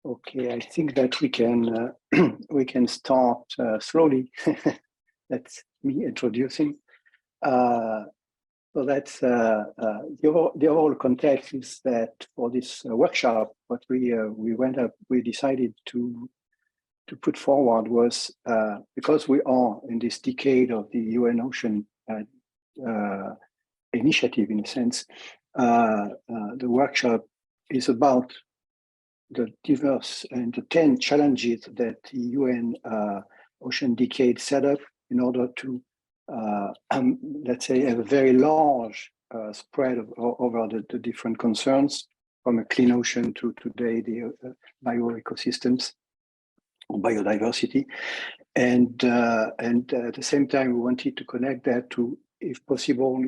Okay, I think that we can we can start slowly. That's me introducing. So that's the overall context is that for this workshop, what we decided to put forward was because we are in this decade of the UN Ocean initiative, in a sense, the workshop is about the diverse and the 10 challenges that the UN Ocean Decade set up in order to, let's say, have a very large spread over the different concerns, from a clean ocean to today the bioecosystems or biodiversity. And at the same time, we wanted to connect that to, if possible,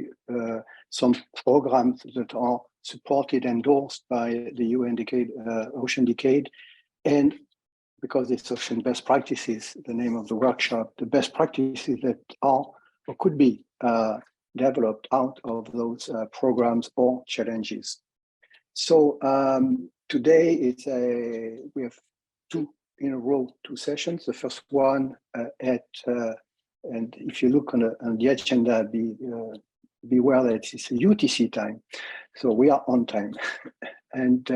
some programs that are supported, endorsed by the UN Ocean Decade. And because it's Ocean Best Practices, the name of the workshop, the best practices that are or could be developed out of those programs or challenges. So today we have two sessions. The first one and if you look on the agenda, be aware that it's a UTC time, so we are on time. And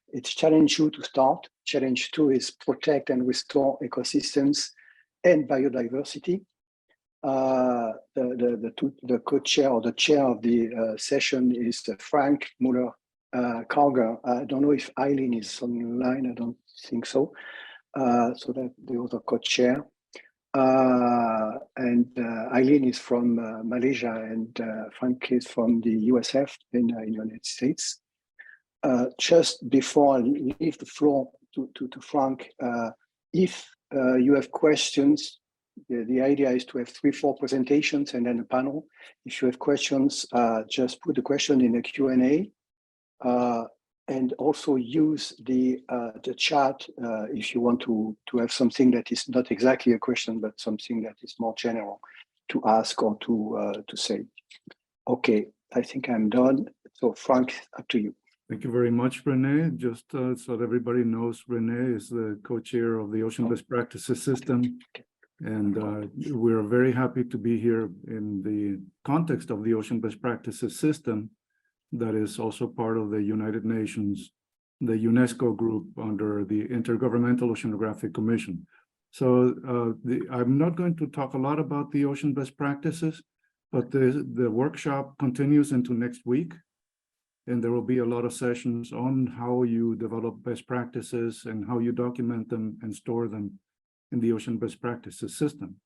it's challenge 2 to start. Challenge 2 is protect and restore ecosystems and biodiversity. The co-chair or the chair of the session is Frank Muller-Karger. I don't know if Eileen is online. I don't think so. So that the other co-chair. And Eileen is from Malaysia, and Frank is from the USF in the United States. Just before I leave the floor to Frank, if you have questions, the idea is to have 3-4 presentations and then a panel. If you have questions, just put the question in the Q&A. And also use the chat if you want to have something that is not exactly a question, but something that is more general to ask or to say. Okay, I think I'm done. So Frank, up to you. Thank you very much, René. Just so that everybody knows, René is the co-chair of the Ocean Best Practices System. And we're very happy to be here in the context of the Ocean Best Practices System, that is also part of the United Nations, the UNESCO group under the Intergovernmental Oceanographic Commission. So I'm not going to talk a lot about the ocean best practices, but the workshop continues into next week. And there will be a lot of sessions on how you develop best practices and how you document them and store them in the Ocean Best Practices System.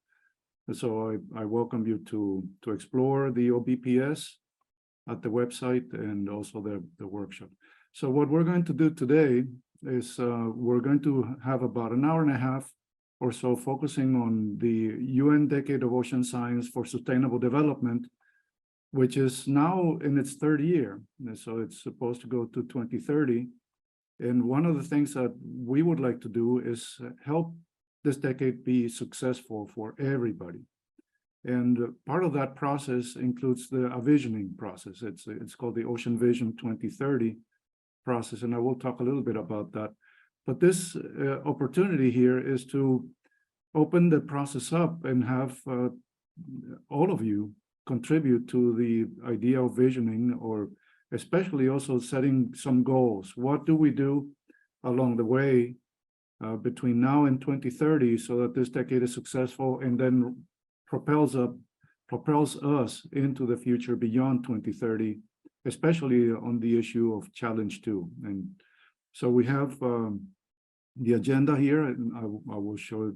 And so I welcome you to explore the OBPS at the website and also the workshop. So what we're going to do today is we're going to have about an hour and a half or so focusing on the UN Decade of Ocean Science for Sustainable Development, which is now in its third year. And so it's supposed to go to 2030. And one of the things that we would like to do is help this decade be successful for everybody. And part of that process includes a visioning process. It's called the Ocean Vision 2030 process, and I will talk a little bit about that. But this opportunity here is to open the process up and have all of you contribute to the idea of visioning, or especially also setting some goals. What do we do along the way between now and 2030 so that this decade is successful and then propels us into the future beyond 2030, especially on the issue of challenge 2. And so we have the agenda here, and I will show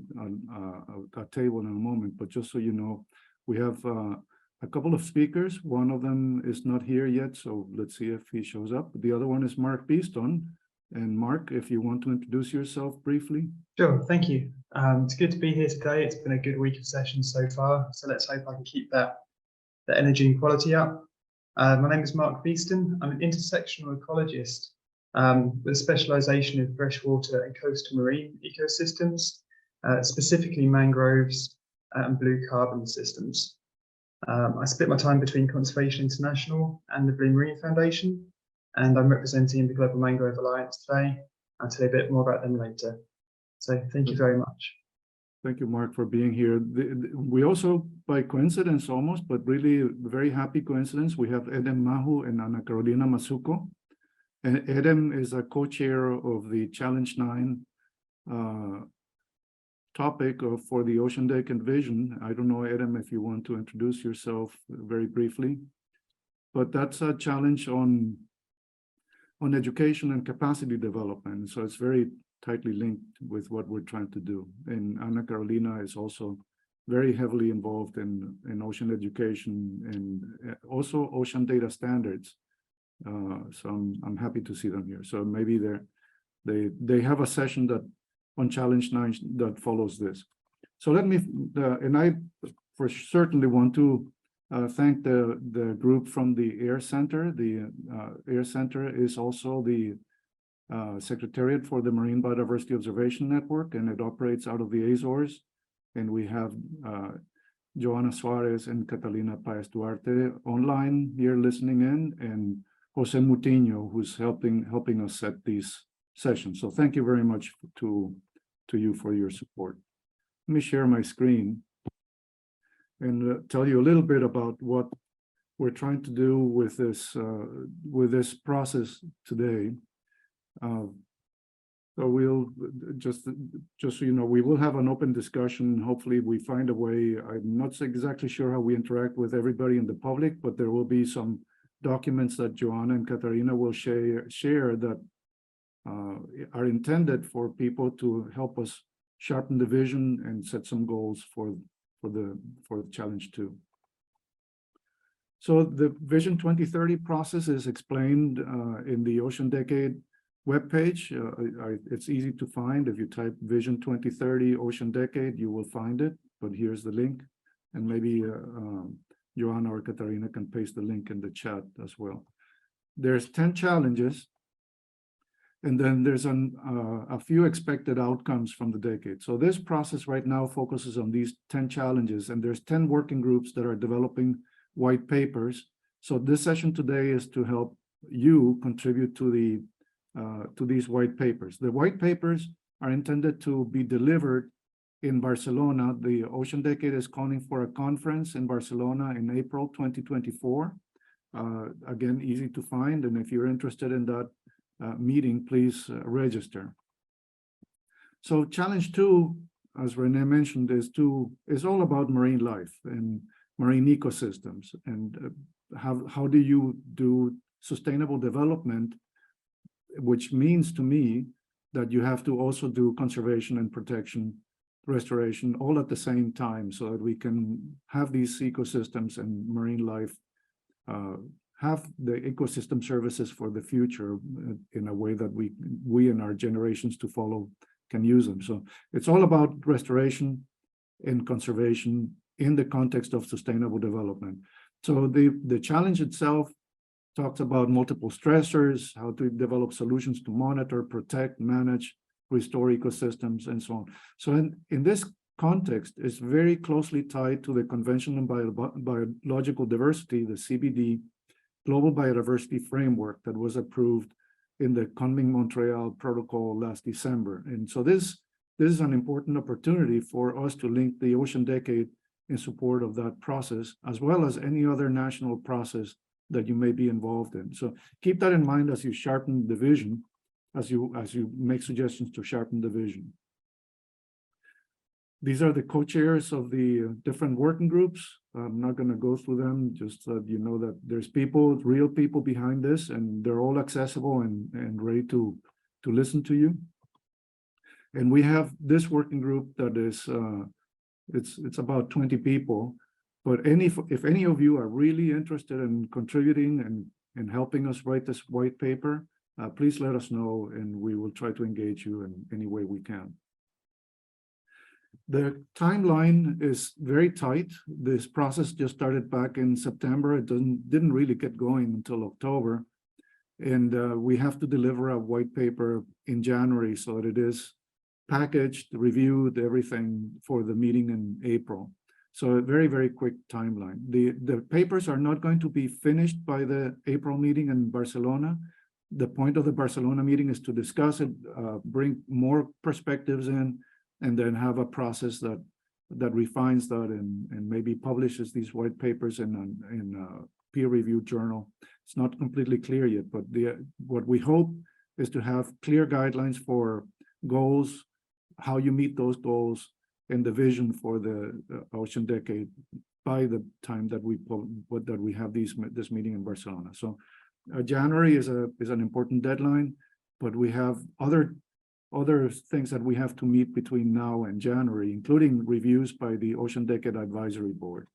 a table in a moment, but just so you know, we have a couple of speakers. One of them is not here yet, so let's see if he shows up. The other one is Mark Beeston. And Mark, if you want to introduce yourself briefly. Sure, thank you. It's good to be here today. It's been a good week of sessions so far, so let's hope I can keep that energy and quality up. My name is Mark Beeston. I'm an intersectional ecologist with a specialisation in freshwater and coastal marine ecosystems, specifically mangroves and blue carbon systems. I split my time between Conservation International and the Blue Marine Foundation, and I'm representing the Global Mangrove Alliance today. I'll tell you a bit more about them later. So thank you very much. Thank you, Mark, for being here. We also, by coincidence almost, but really very happy coincidence, we have Edem Mahu and Ana Carolina Masuko. And Edem is a co-chair of the Challenge 9 topic for the Ocean Decade Vision. I don't know, Edem, if you want to introduce yourself very briefly, but that's a challenge on education and capacity development. So it's very tightly linked with what we're trying to do. And Ana Carolina is also very heavily involved in ocean education and also ocean data standards. So I'm happy to see them here. So maybe they have a session that on Challenge 9 that follows this. So let me, and I for certainly want to thank the group from the Air Center. The Air Center is also the Secretariat for the Marine Biodiversity Observation Network, and it operates out of the Azores. And we have Joana Suarez and Catalina Paez Duarte online here listening in, and Jose Mutiño, who's helping us set these sessions. So thank you very much to you for your support. Let me share my screen and tell you a little bit about what we're trying to do with this process today. So we'll just so you know, we will have an open discussion. Hopefully we find a way. I'm not exactly sure how we interact with everybody in the public, but there will be some documents that Joanna and Katarina will share that are intended for people to help us sharpen the vision and set some goals for the Challenge 2. So the Vision 2030 process is explained in the Ocean Decade webpage. It's easy to find. If you type Vision 2030 Ocean Decade, you will find it, but here's the link. And maybe Joanna or Katarina can paste the link in the chat as well. There's 10 challenges, and then there's a few expected outcomes from the decade. So this process right now focuses on these 10 challenges, and there's 10 working groups that are developing white papers. So this session today is to help you contribute to these white papers. The white papers are intended to be delivered in Barcelona. The Ocean Decade is calling for a conference in Barcelona in April 2024. Again, easy to find, and if you're interested in that meeting, please register. So Challenge 2, as René mentioned, is all about marine life and marine ecosystems, and how do you do sustainable development, which means to me that you have to also do conservation and protection, restoration, all at the same time, so that we can have these ecosystems and marine life have the ecosystem services for the future in a way that we and our generations to follow can use them. So it's all about restoration and conservation in the context of sustainable development. So the challenge itself talks about multiple stressors, how to develop solutions to monitor, protect, manage, restore ecosystems, and so on. So in this context, it's very closely tied to the Convention on Biological Diversity, the CBD, Global Biodiversity Framework that was approved in the Kunming-Montreal Protocol last December. And so this is an important opportunity for us to link the Ocean Decade in support of that process, as well as any other national process that you may be involved in. So keep that in mind as you sharpen the vision, as you make suggestions to sharpen the vision. These are the co-chairs of the different working groups. I'm not going to go through them, just so you know that there's people, real people behind this, and they're all accessible and ready to listen to you. And we have this working group that is, it's about 20 people. But if any of you are really interested in contributing and helping us write this white paper, please let us know, and we will try to engage you in any way we can. The timeline is very tight. This process just started back in September. It didn't really get going until October. And we have to deliver a white paper in January so that it is packaged, reviewed, everything for the meeting in April. So a very, very quick timeline. The papers are not going to be finished by the April meeting in Barcelona. The point of the Barcelona meeting is to discuss it, bring more perspectives in, and then have a process that refines that and maybe publishes these white papers in a peer-reviewed journal. It's not completely clear yet, but what we hope is to have clear guidelines for goals, how you meet those goals, and the vision for the ocean decade by the time that we have this meeting in Barcelona. So January is an important deadline, but we have other things that we have to meet between now and January, including reviews by the Ocean Decade Advisory Board.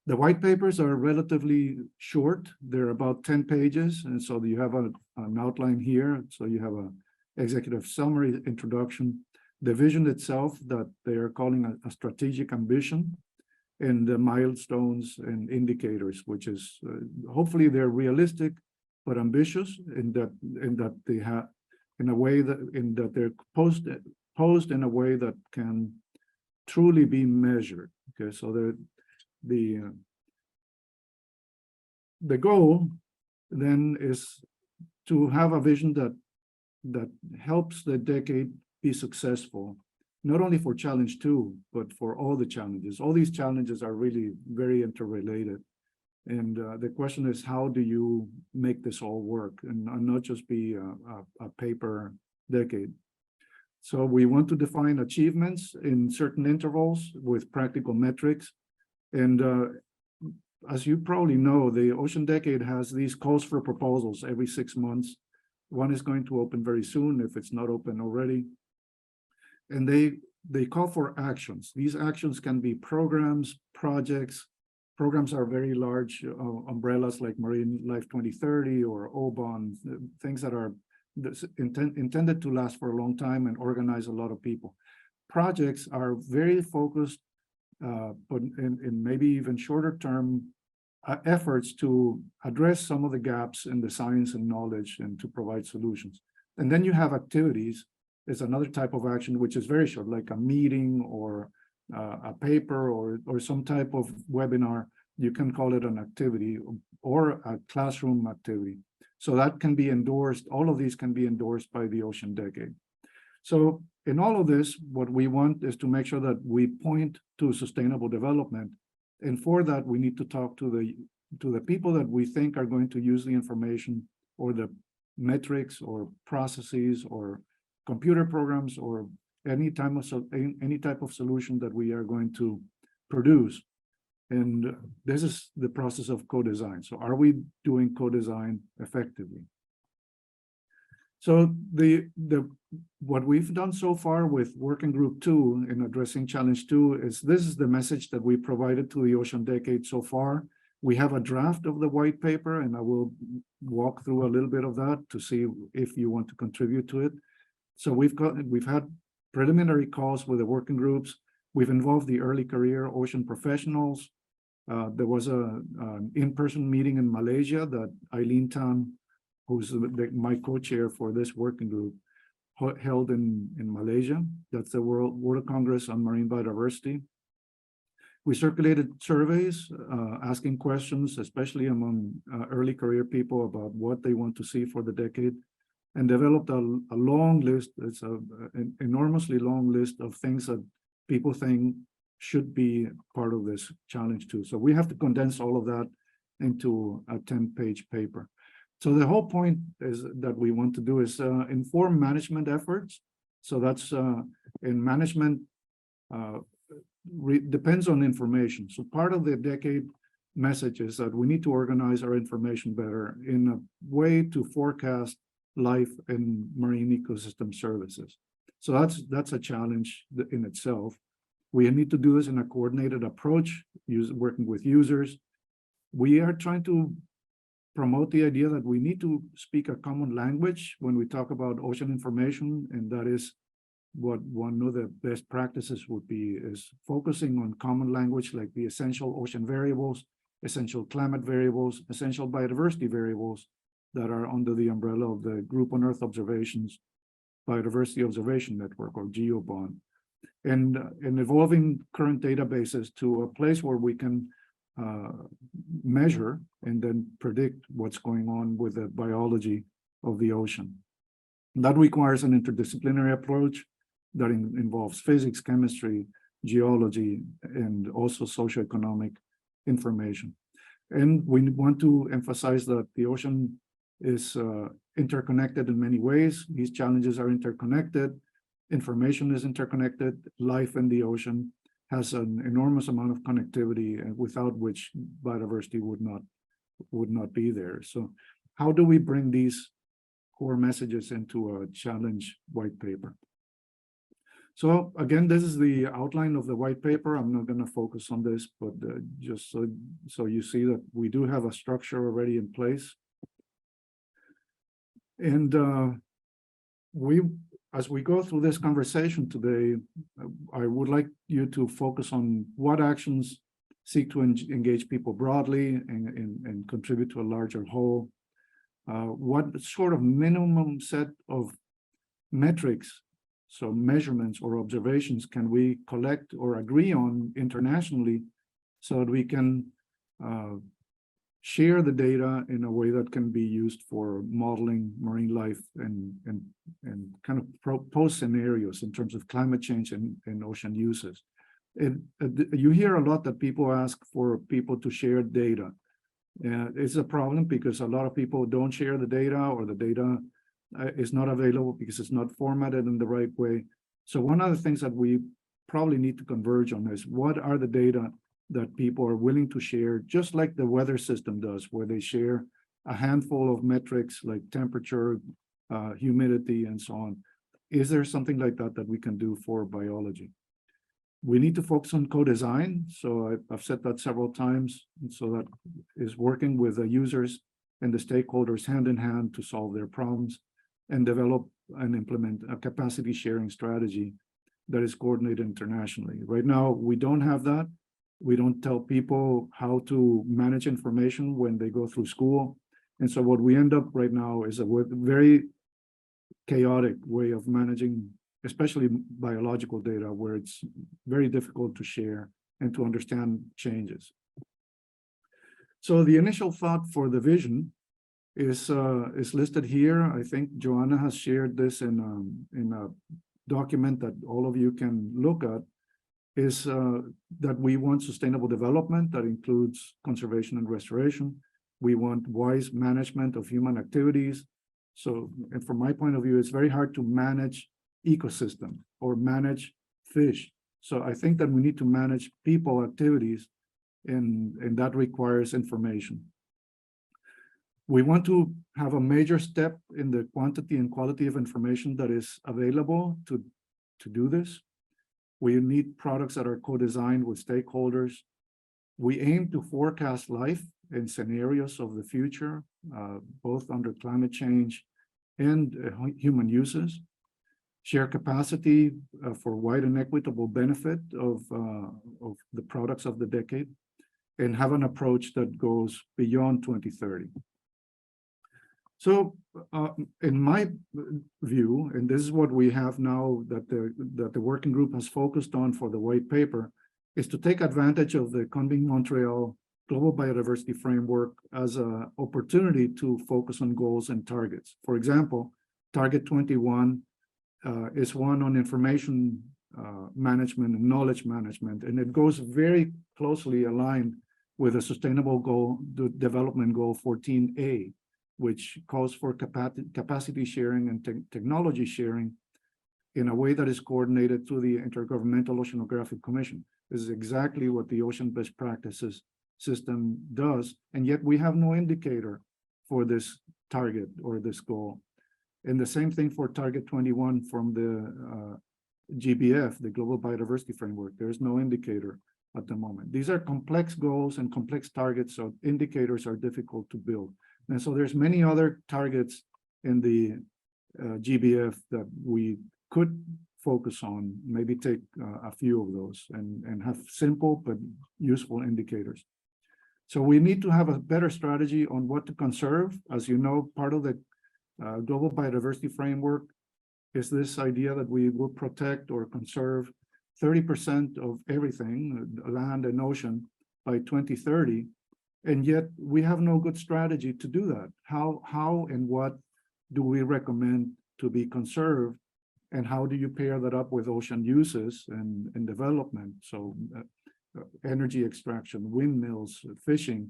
The white papers are relatively short. They're about 10 pages. And so you have an outline here. So you have an executive summary introduction, the vision itself that they are calling a strategic ambition, and the milestones and indicators, which is hopefully they're realistic, but ambitious in that they have, in a way that they're posed in a way that can truly be measured. Okay, so the goal then is to have a vision that helps the decade be successful, not only for challenge 2, but for all the challenges. All these challenges are really very interrelated. And the question is, how do you make this all work and not just be a paper decade? So we want to define achievements in certain intervals with practical metrics. And as you probably know, the Ocean Decade has these calls for proposals every 6 months. One is going to open very soon if it's not open already. And they call for actions. These actions can be programs, projects. Programs are very large umbrellas like Marine Life 2030 or OBPS, things that are intended to last for a long time and organize a lot of people. Projects are very focused, but in maybe even shorter term efforts to address some of the gaps in the science and knowledge and to provide solutions. And then you have activities. It's another type of action, which is very short, like a meeting or a paper or some type of webinar. You can call it an activity or a classroom activity. So that can be endorsed. All of these can be endorsed by the Ocean Decade. So in all of this, what we want is to make sure that we point to sustainable development. And for that, we need to talk to the people that we think are going to use the information or the metrics or processes or computer programs or any type of solution that we are going to produce. And this is the process of co-design. So are we doing co-design effectively? So what we've done so far with Working Group 2 in addressing Challenge 2 is this is the message that we provided to the Ocean Decade so far. We have a draft of the white paper, and I will walk through a little bit of that to see if you want to contribute to it. So we've had preliminary calls with the working groups. We've involved the early career ocean professionals. There was an in-person meeting in Malaysia that Eileen Tan, who's my co-chair for this working group, held in Malaysia. That's the World Congress on Marine Biodiversity. We circulated surveys asking questions, especially among early career people about what they want to see for the decade, and developed a long list. It's an enormously long list of things that people think should be part of this challenge too. So we have to condense all of that into a 10-page paper. So the whole point is that we want to do is inform management efforts. So that's in management depends on information. So part of the decade message is that we need to organize our information better in a way to forecast life in marine ecosystem services. So that's a challenge in itself. We need to do this in a coordinated approach, working with users. We are trying to promote the idea that we need to speak a common language when we talk about ocean information, and that is what one of the best practices would be, is focusing on common language like the essential ocean variables, essential climate variables, essential biodiversity variables that are under the umbrella of the Group on Earth Observations Biodiversity Observation Network, or GeoBON, and evolving current databases to a place where we can measure and then predict what's going on with the biology of the ocean. That requires an interdisciplinary approach that involves physics, chemistry, geology, and also socioeconomic information. And we want to emphasize that the ocean is interconnected in many ways. These challenges are interconnected. Information is interconnected. Life in the ocean has an enormous amount of connectivity, and without which biodiversity would not be there. So how do we bring these core messages into a challenge white paper? So again, this is the outline of the white paper. I'm not going to focus on this, but just so you see that we do have a structure already in place. And as we go through this conversation today, I would like you to focus on what actions seek to engage people broadly and contribute to a larger whole. What sort of minimum set of metrics, so measurements or observations, can we collect or agree on internationally so that we can share the data in a way that can be used for modeling marine life and kind of propose scenarios in terms of climate change and ocean uses. You hear a lot that people ask for people to share data. It's a problem because a lot of people don't share the data, or the data is not available because it's not formatted in the right way. So one of the things that we probably need to converge on is what are the data that people are willing to share, just like the weather system does, where they share a handful of metrics like temperature, humidity, and so on. Is there something like that that we can do for biology? We need to focus on co-design. So I've said that several times. And so that is working with the users and the stakeholders hand in hand to solve their problems and develop and implement a capacity sharing strategy that is coordinated internationally. Right now, we don't have that. We don't tell people how to manage information when they go through school. And so what we end up right now is a very chaotic way of managing, especially biological data, where it's very difficult to share and to understand changes. So the initial thought for the vision is listed here. I think Joanna has shared this in a document that all of you can look at. Is that we want sustainable development that includes conservation and restoration. We want wise management of human activities. So, and from my point of view, it's very hard to manage ecosystem or manage fish. So I think that we need to manage people activities, and that requires information. We want to have a major step in the quantity and quality of information that is available to do this. We need products that are co-designed with stakeholders. We aim to forecast life in scenarios of the future, both under climate change and human uses. Share capacity for wide and equitable benefit of the products of the decade, and have an approach that goes beyond 2030. So in my view, and this is what we have now that the working group has focused on for the white paper, is to take advantage of the Kunming-Montreal Global Biodiversity Framework as an opportunity to focus on goals and targets. For example, Target 21 is one on information management and knowledge management, and it goes very closely aligned with a sustainable goal, the development goal 14A, which calls for capacity sharing and technology sharing in a way that is coordinated through the Intergovernmental Oceanographic Commission. This is exactly what the Ocean Best Practices system does, and yet we have no indicator for this target or this goal. And the same thing for Target 21 from the GBF, the Global Biodiversity Framework. There's no indicator at the moment. These are complex goals and complex targets, so indicators are difficult to build. And so there's many other targets in the GBF that we could focus on, maybe take a few of those and have simple but useful indicators. So we need to have a better strategy on what to conserve. As you know, part of the Global Biodiversity Framework is this idea that we will protect or conserve 30% of everything, land and ocean, by 2030, and yet we have no good strategy to do that. How and what do we recommend to be conserved, and how do you pair that up with ocean uses and development? So energy extraction, windmills, fishing,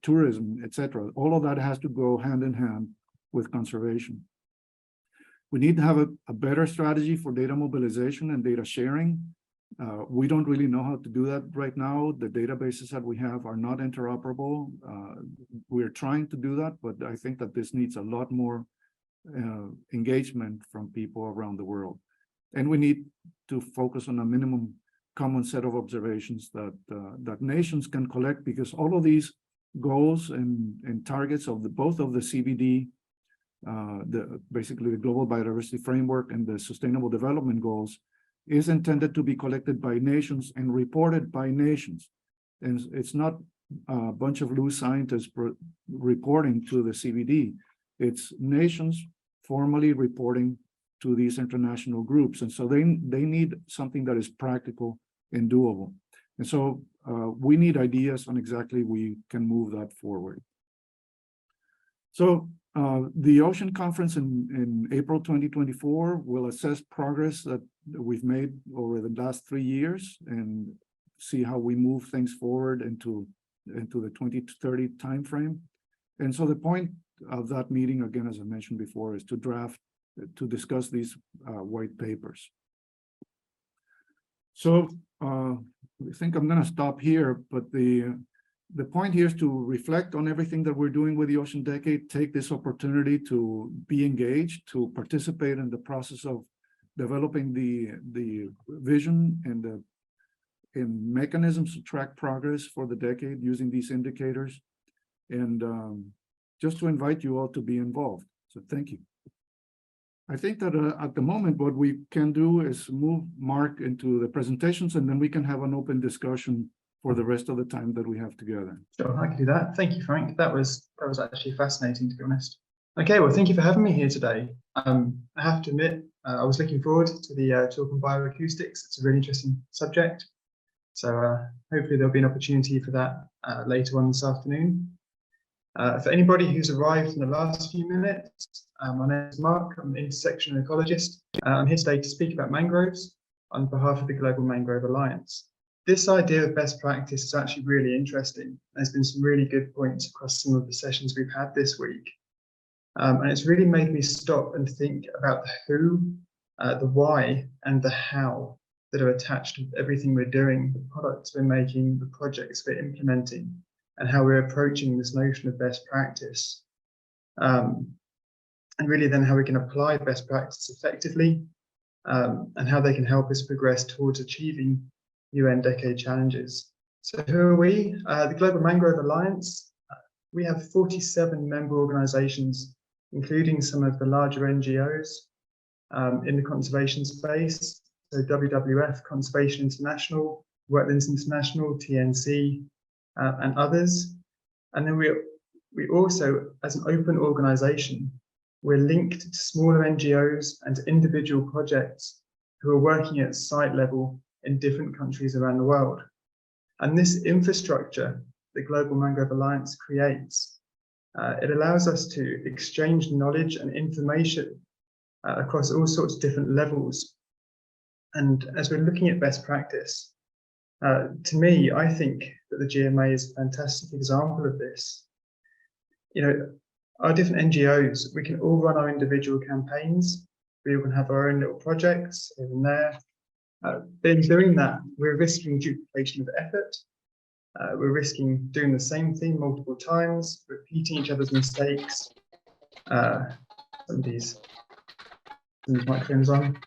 tourism, etc. All of that has to go hand in hand with conservation. We need to have a better strategy for data mobilization and data sharing. We don't really know how to do that right now. The databases that we have are not interoperable. We're trying to do that, but I think that this needs a lot more engagement from people around the world. And we need to focus on a minimum common set of observations that nations can collect, because all of these goals and targets of both of the CBD, basically the Global Biodiversity Framework and the Sustainable Development Goals, is intended to be collected by nations and reported by nations. And it's not a bunch of loose scientists reporting to the CBD. It's nations formally reporting to these international groups. And so they need something that is practical and doable. And so we need ideas on exactly we can move that forward. So the Ocean Conference in April 2024 will assess progress that we've made over the last 3 years and see how we move things forward into the 2030 timeframe. And so the point of that meeting, again, as I mentioned before, is to discuss these white papers. So I think I'm going to stop here, but the point here is to reflect on everything that we're doing with the Ocean Decade, take this opportunity to be engaged, to participate in the process of developing the vision and mechanisms to track progress for the decade using these indicators, and just to invite you all to be involved. So thank you. I think that at the moment, what we can do is move Mark into the presentations, and then we can have an open discussion for the rest of the time that we have together. Sure, I can do that. Thank you, Frank. That was actually fascinating, to be honest. Okay, well, thank you for having me here today. I have to admit, I was looking forward to the talk on bioacoustics. It's a really interesting subject. So hopefully there'll be an opportunity for that later on this afternoon. For anybody who's arrived in the last few minutes, my name is Mark. I'm an intersectional ecologist. I'm here today to speak about mangroves on behalf of the Global Mangrove Alliance. This idea of best practice is actually really interesting. There's been some really good points across some of the sessions we've had this week. And it's really made me stop and think about the who, the why, and the how that are attached to everything we're doing, the products we're making, the projects we're implementing, and how we're approaching this notion of best practice. And really then how we can apply best practice effectively, and how they can help us progress towards achieving UN Decade challenges. So who are we? The Global Mangrove Alliance. We have 47 member organizations, including some of the larger NGOs in the conservation space. So WWF, Conservation International, Wetlands International, TNC, and others. And then we also, as an open organization, we're linked to smaller NGOs and individual projects who are working at site level in different countries around the world. And this infrastructure the Global Mangrove Alliance creates, it allows us to exchange knowledge and information across all sorts of different levels. And as we're looking at best practice, to me, I think that the GMA is a fantastic example of this. You know, our different NGOs, we can all run our individual campaigns. We all can have our own little projects here and there. But in doing that, we're risking duplication of effort. We're risking doing the same thing multiple times, repeating each other's mistakes. Somebody's microphone's on.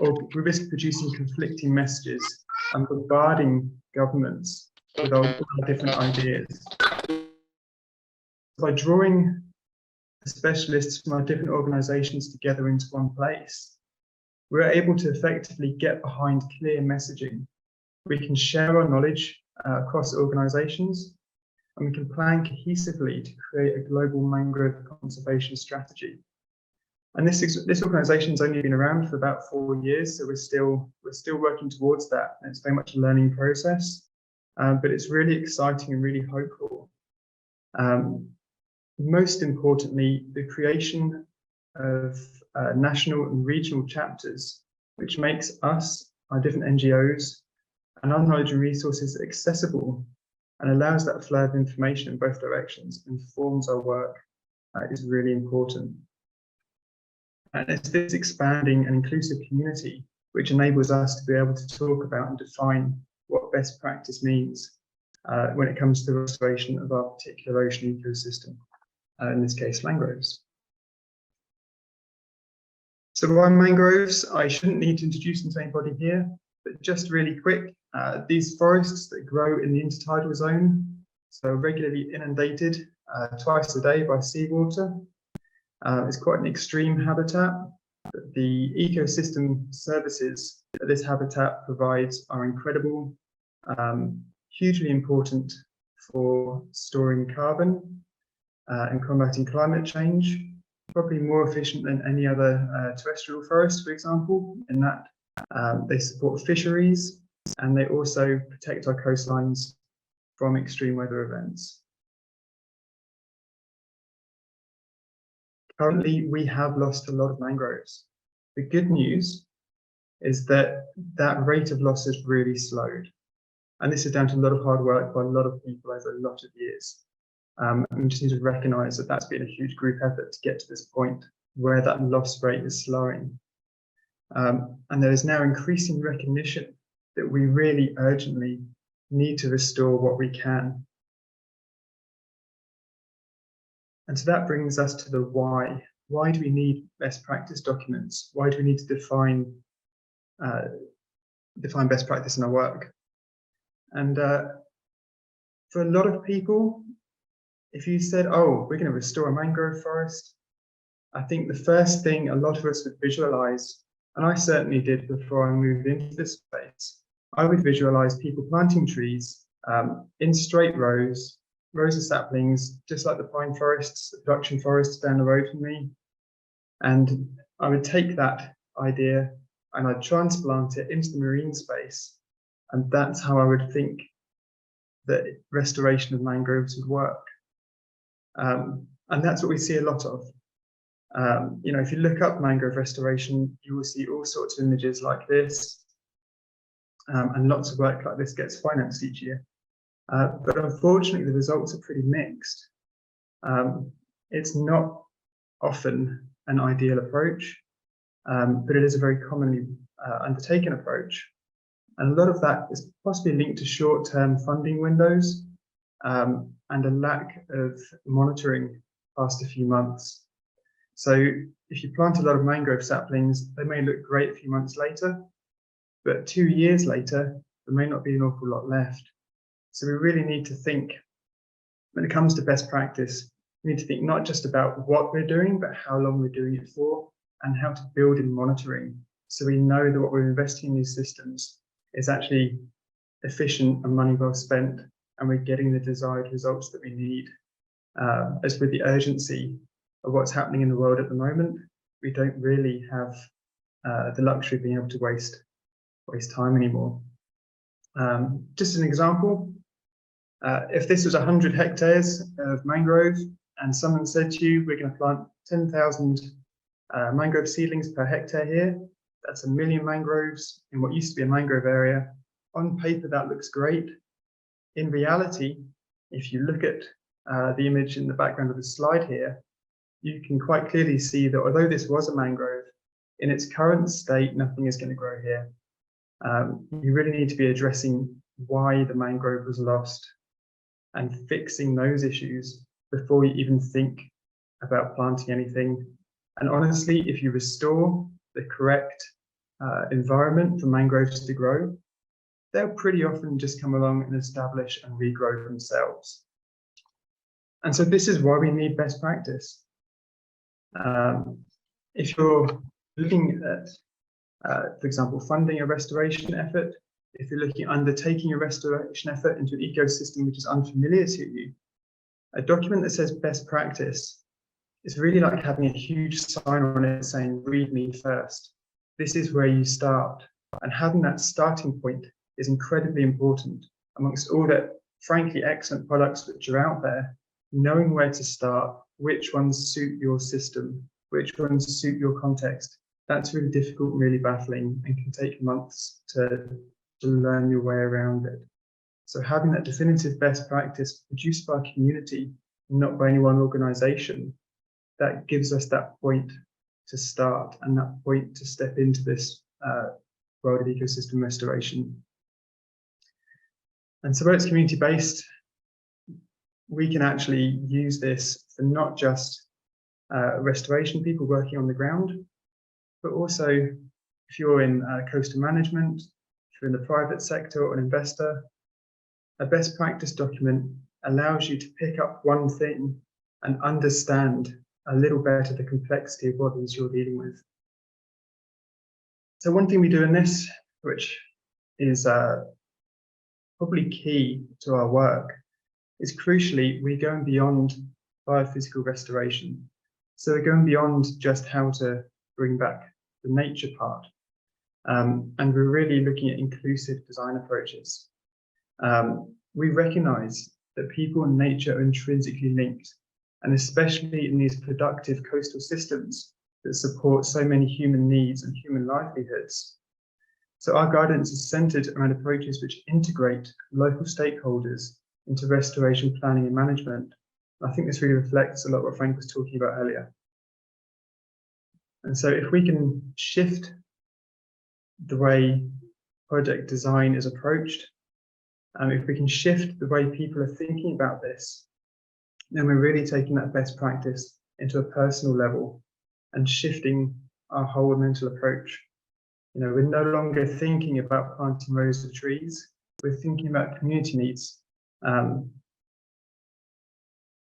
Or we risk producing conflicting messages and bombarding governments with all our different ideas. By drawing the specialists from our different organizations together into one place, we're able to effectively get behind clear messaging. We can share our knowledge across organizations, and we can plan cohesively to create a global mangrove conservation strategy. And this organisation's only been around for about 4 years, so we're still working towards that. And it's very much a learning process, but it's really exciting and really hopeful. Most importantly, the creation of national and regional chapters, which makes us, our different NGOs, and our knowledge and resources accessible and allows that flow of information in both directions, informs our work, is really important. And it's this expanding and inclusive community which enables us to be able to talk about and define what best practice means when it comes to the restoration of our particular ocean ecosystem, in this case, mangroves. So why mangroves? I shouldn't need to introduce them to anybody here, but just really quick, these forests that grow in the intertidal zone, so regularly inundated twice a day by seawater, it's quite an extreme habitat. But the ecosystem services that this habitat provides are incredible, hugely important for storing carbon and combating climate change, probably more efficient than any other terrestrial forest, for example, in that they support fisheries and they also protect our coastlines from extreme weather events. Currently, we have lost a lot of mangroves. The good news is that that rate of loss has really slowed. And this is down to a lot of hard work by a lot of people over a lot of years. And we just need to recognise that that's been a huge group effort to get to this point where that loss rate is slowing. And there is now increasing recognition that we really urgently need to restore what we can. And so that brings us to the why. Why do we need best practice documents? Why do we need to define best practice in our work? And for a lot of people, if you said, oh, we're going to restore a mangrove forest, I think the first thing a lot of us would visualize, and I certainly did before I moved into this space, I would visualize people planting trees in straight rows of saplings, just like the pine forests, the production forests down the road from me. And I would take that idea and I'd transplant it into the marine space. And that's how I would think that restoration of mangroves would work. And that's what we see a lot of. You know, if you look up mangrove restoration, you will see all sorts of images like this. And lots of work like this gets financed each year. But unfortunately, the results are pretty mixed. It's not often an ideal approach, but it is a very commonly undertaken approach. And a lot of that is possibly linked to short-term funding windows and a lack of monitoring past a few months. So if you plant a lot of mangrove saplings, they may look great a few months later, but 2 years later, there may not be an awful lot left. So we really need to think, when it comes to best practice, we need to think not just about what we're doing, but how long we're doing it for and how to build in monitoring. So we know that what we're investing in these systems is actually efficient and money well spent, and we're getting the desired results that we need. As with the urgency of what's happening in the world at the moment, we don't really have the luxury of being able to waste time anymore. Just an example, if this was 100 hectares of mangrove and someone said to you, we're going to plant 10,000 mangrove seedlings per hectare here, that's 1 million mangroves in what used to be a mangrove area. On paper, that looks great. In reality, if you look at the image in the background of the slide here, you can quite clearly see that although this was a mangrove, in its current state, nothing is going to grow here. You really need to be addressing why the mangrove was lost and fixing those issues before you even think about planting anything. And honestly, if you restore the correct environment for mangroves to grow, they'll pretty often just come along and establish and regrow themselves. And so this is why we need best practice. If you're looking at, for example, funding a restoration effort, if you're looking at undertaking a restoration effort into an ecosystem which is unfamiliar to you, a document that says best practice it's really like having a huge sign on it saying, read me first. This is where you start. And having that starting point is incredibly important amongst all the, frankly, excellent products which are out there. Knowing where to start, which ones suit your system, which ones suit your context. That's really difficult, really baffling, and can take months to learn your way around it. So having that definitive best practice produced by a community, not by any one organization, that gives us that point to start and that point to step into this world of ecosystem restoration. And so where it's community-based, we can actually use this for not just restoration people working on the ground, but also if you're in coastal management, if you're in the private sector or an investor, a best practice document allows you to pick up one thing and understand a little better the complexity of what it is you're dealing with. So one thing we do in this, which is probably key to our work, is crucially, we're going beyond biophysical restoration. So we're going beyond just how to bring back the nature part. And we're really looking at inclusive design approaches. We recognize that people and nature are intrinsically linked, and especially in these productive coastal systems that support so many human needs and human livelihoods. So our guidance is centered around approaches which integrate local stakeholders into restoration planning and management. I think this really reflects a lot what Frank was talking about earlier. And so if we can shift the way project design is approached, if we can shift the way people are thinking about this, then we're really taking that best practice into a personal level and shifting our whole mental approach. You know, we're no longer thinking about planting rows of trees, we're thinking about community needs. And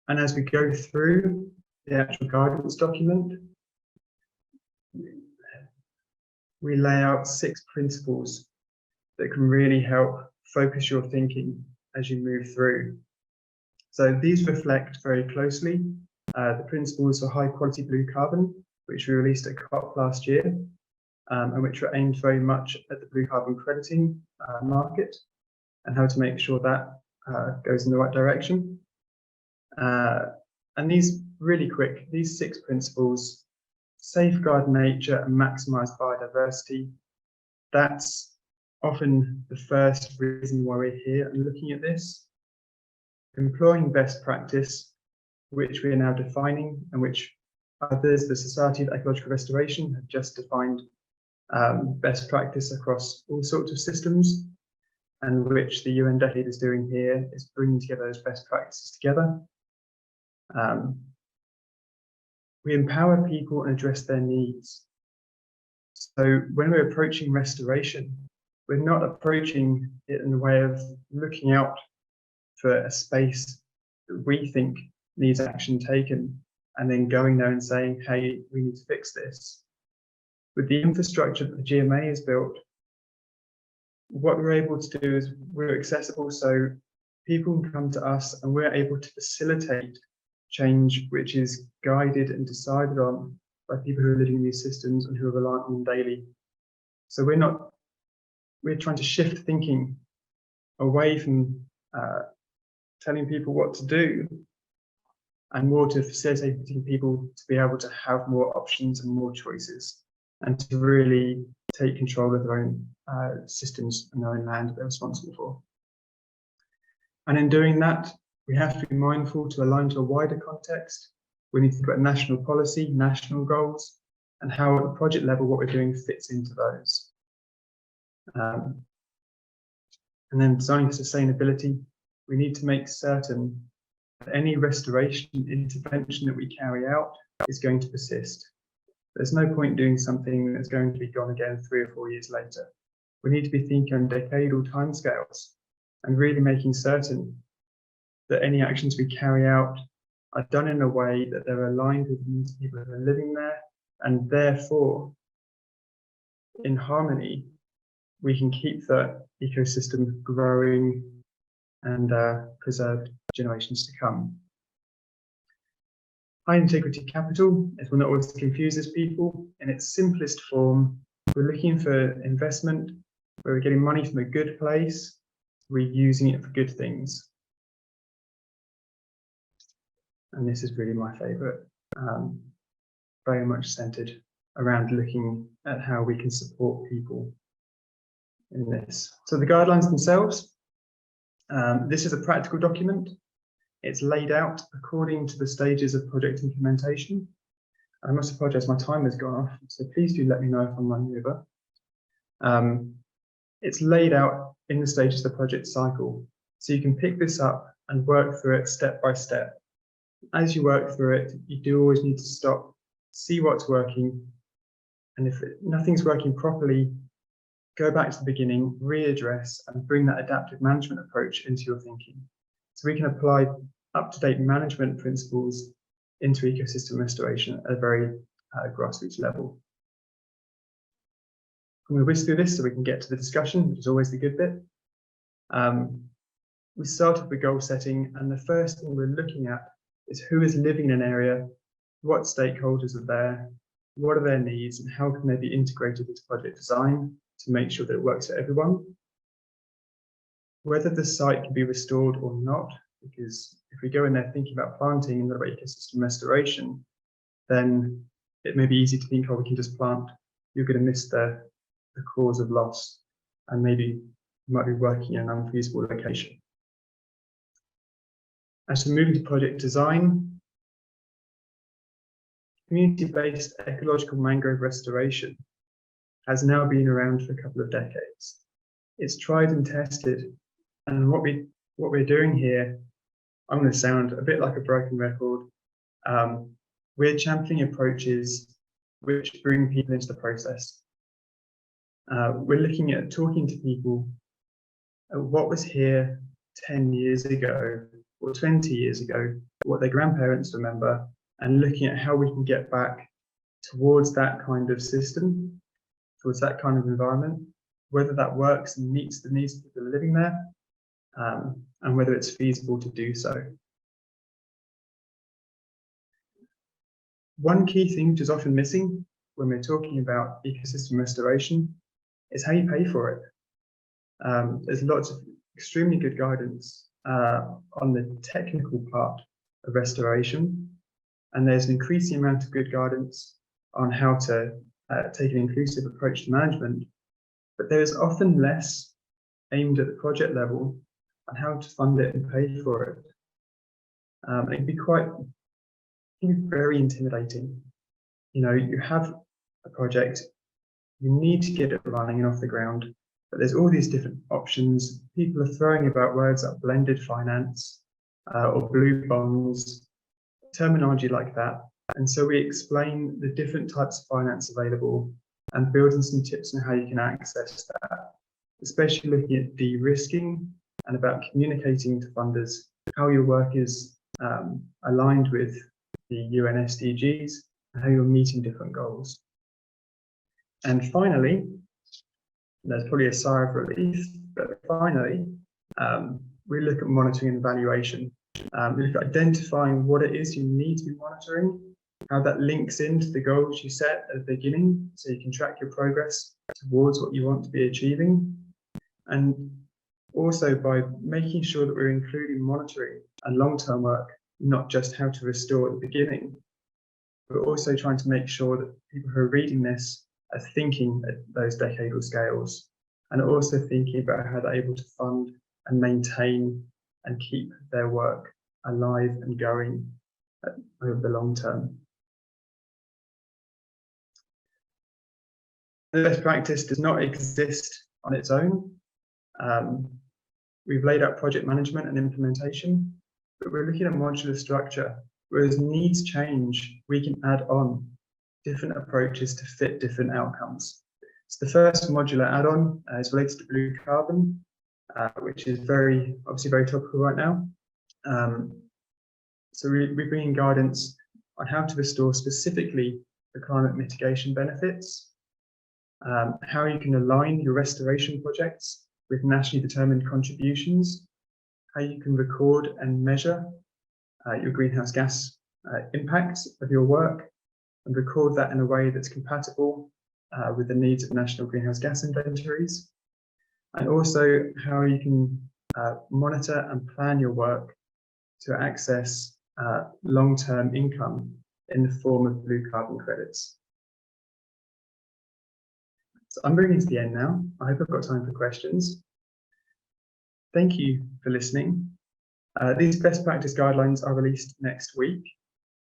as we go through the actual guidance document, we lay out 6 principles that can really help focus your thinking as you move through. So these reflect very closely the principles for high quality blue carbon, which we released at COP last year, and which were aimed very much at the blue carbon crediting market and how to make sure that goes in the right direction. And these, really quick, these 6 principles: safeguard nature and maximize biodiversity. That's often the first reason why we're here and looking at this. Employing best practice, which we are now defining and which others, the Society of Ecological Restoration, have just defined best practice across all sorts of systems, and which the UN Decade is doing here is bringing together those best practices together. We empower people and address their needs. So when we're approaching restoration, we're not approaching it in the way of looking out for a space that we think needs action taken and then going there and saying, hey, we need to fix this. With the infrastructure that the GMA has built, what we're able to do is we're accessible, so people can come to us and we're able to facilitate change which is guided and decided on by people who are living in these systems and who are reliant on them daily. So we're trying to shift thinking away from telling people what to do and more to facilitating people to be able to have more options and more choices and to really take control of their own systems and their own land that they're responsible for. And in doing that, we have to be mindful to align to a wider context. We need to think about national policy, national goals, and how at the project level what we're doing fits into those. And then designing for sustainability, we need to make certain that any restoration intervention that we carry out is going to persist. There's no point doing something that's going to be gone again 3 or 4 years later. We need to be thinking on decadal timescales and really making certain that any actions we carry out are done in a way that they're aligned with the needs of people who are living there, and therefore, in harmony, we can keep the ecosystem growing and preserved generations to come. High integrity capital, it will not always confuses people. In its simplest form, we're looking for investment where we're getting money from a good place, we're using it for good things. And this is really my favorite, very much centered around looking at how we can support people in this. So the guidelines themselves, this is a practical document. It's laid out according to the stages of project implementation. I must apologize, my time has gone off, so please do let me know if I'm running over. It's laid out in the stages of the project cycle, so you can pick this up and work through it step by step. As you work through it, you do always need to stop, see what's working, and if nothing's working properly, go back to the beginning, readdress, and bring that adaptive management approach into your thinking. So we can apply up-to-date management principles into ecosystem restoration at a very grassroots level. I'm going to whiz through this so we can get to the discussion, which is always the good bit. We started with goal setting, and the first thing we're looking at is who is living in an area, what stakeholders are there, what are their needs, and how can they be integrated into project design to make sure that it works for everyone. Whether the site can be restored or not, because if we go in there thinking about planting and not about ecosystem restoration, then it may be easy to think, oh, we can just plant. You're going to miss the cause of loss, and maybe you might be working in an unfeasible location. As we move into project design, community-based ecological mangrove restoration has now been around for a couple of decades. It's tried and tested, and what we're doing here, I'm going to sound a bit like a broken record. We're championing approaches which bring people into the process. We're looking at talking to people what was here 10 years ago or 20 years ago, what their grandparents remember, and looking at how we can get back towards that kind of system, towards that kind of environment, whether that works and meets the needs of people living there, and whether it's feasible to do so. One key thing which is often missing when we're talking about ecosystem restoration is how you pay for it. There's lots of extremely good guidance on the technical part of restoration, and there's an increasing amount of good guidance on how to take an inclusive approach to management, but there is often less aimed at the project level on how to fund it and pay for it. It can be very intimidating. You know, you have a project, you need to get it running and off the ground, but there's all these different options. People are throwing about words like blended finance or blue bonds, terminology like that. And so we explain the different types of finance available and build in some tips on how you can access that, especially looking at de-risking and about communicating to funders how your work is aligned with the UN SDGs and how you're meeting different goals. And finally, there's probably a sigh of relief, but finally, we look at monitoring and evaluation. We look at identifying what it is you need to be monitoring, how that links into the goals you set at the beginning, so you can track your progress towards what you want to be achieving. And also by making sure that we're including monitoring and long-term work, not just how to restore at the beginning, but also trying to make sure that people who are reading this are thinking at those decadal scales, and also thinking about how they're able to fund and maintain and keep their work alive and going over the long term. The best practice does not exist on its own. We've laid out project management and implementation, but we're looking at modular structure. Whereas needs change, we can add on different approaches to fit different outcomes. So the first modular add-on is related to blue carbon, which is obviously very topical right now. So we're bringing guidance on how to restore specifically the climate mitigation benefits, how you can align your restoration projects with nationally determined contributions, how you can record and measure your greenhouse gas impact of your work and record that in a way that's compatible with the needs of national greenhouse gas inventories, and also how you can monitor and plan your work to access long-term income in the form of blue carbon credits. So I'm bringing to the end now. I hope I've got time for questions. Thank you for listening. These best practice guidelines are released next week.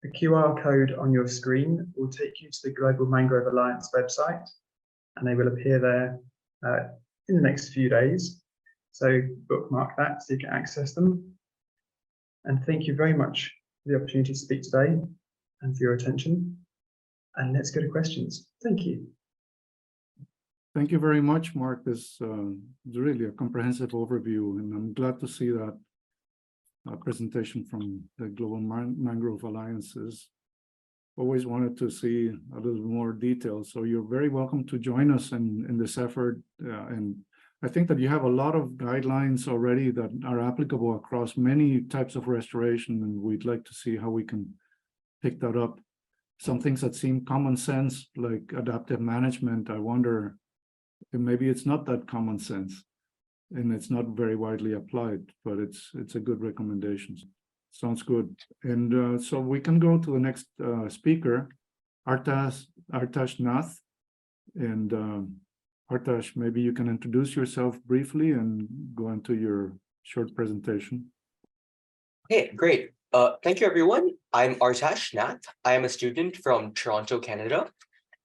The QR code on your screen will take you to the Global Mangrove Alliance website, and they will appear there in the next few days. So bookmark that so you can access them. And thank you very much for the opportunity to speak today and for your attention. And let's go to questions. Thank you. Thank you very much, Mark. This is really a comprehensive overview, and I'm glad to see that presentation from the Global Mangrove Alliances. Always wanted to see a little more detail. So you're very welcome to join us in this effort. And I think that you have a lot of guidelines already that are applicable across many types of restoration, and we'd like to see how we can pick that up. Some things that seem common sense, like adaptive management, I wonder, maybe it's not that common sense and it's not very widely applied, but it's a good recommendation. Sounds good. And so we can go to the next speaker, Artash Nath. And Artash, maybe you can introduce yourself briefly and go into your short presentation. Okay, great. Thank you, everyone. I'm Artash Nath. I am a student from Toronto, Canada,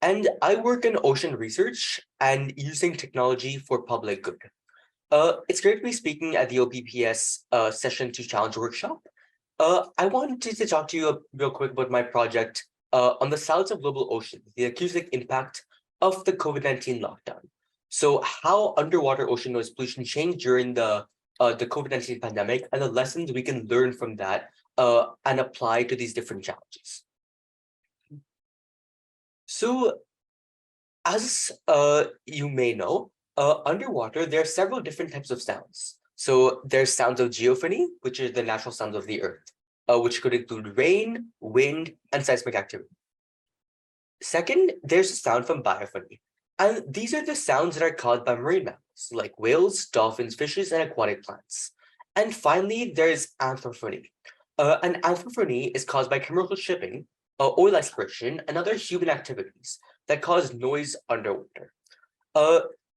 and I work in ocean research and using technology for public good. It's great to be speaking at the OBPS Session 2 Challenge Workshop. I wanted to talk to you real quick about my project on the solids of global oceans, the acoustic impact of the COVID-19 lockdown. So how underwater ocean noise pollution changed during the COVID-19 pandemic and the lessons we can learn from that and apply to these different challenges. So as you may know, underwater, there are several different types of sounds. So there's sounds of geophony, which are the natural sounds of the earth, which could include rain, wind, and seismic activity. Second, there's a sound from biophony. And these are the sounds that are caused by marine mammals, like whales, dolphins, fishes, and aquatic plants. And finally, there's anthrophony. And anthrophony is caused by commercial shipping, oil exploration, and other human activities that cause noise underwater.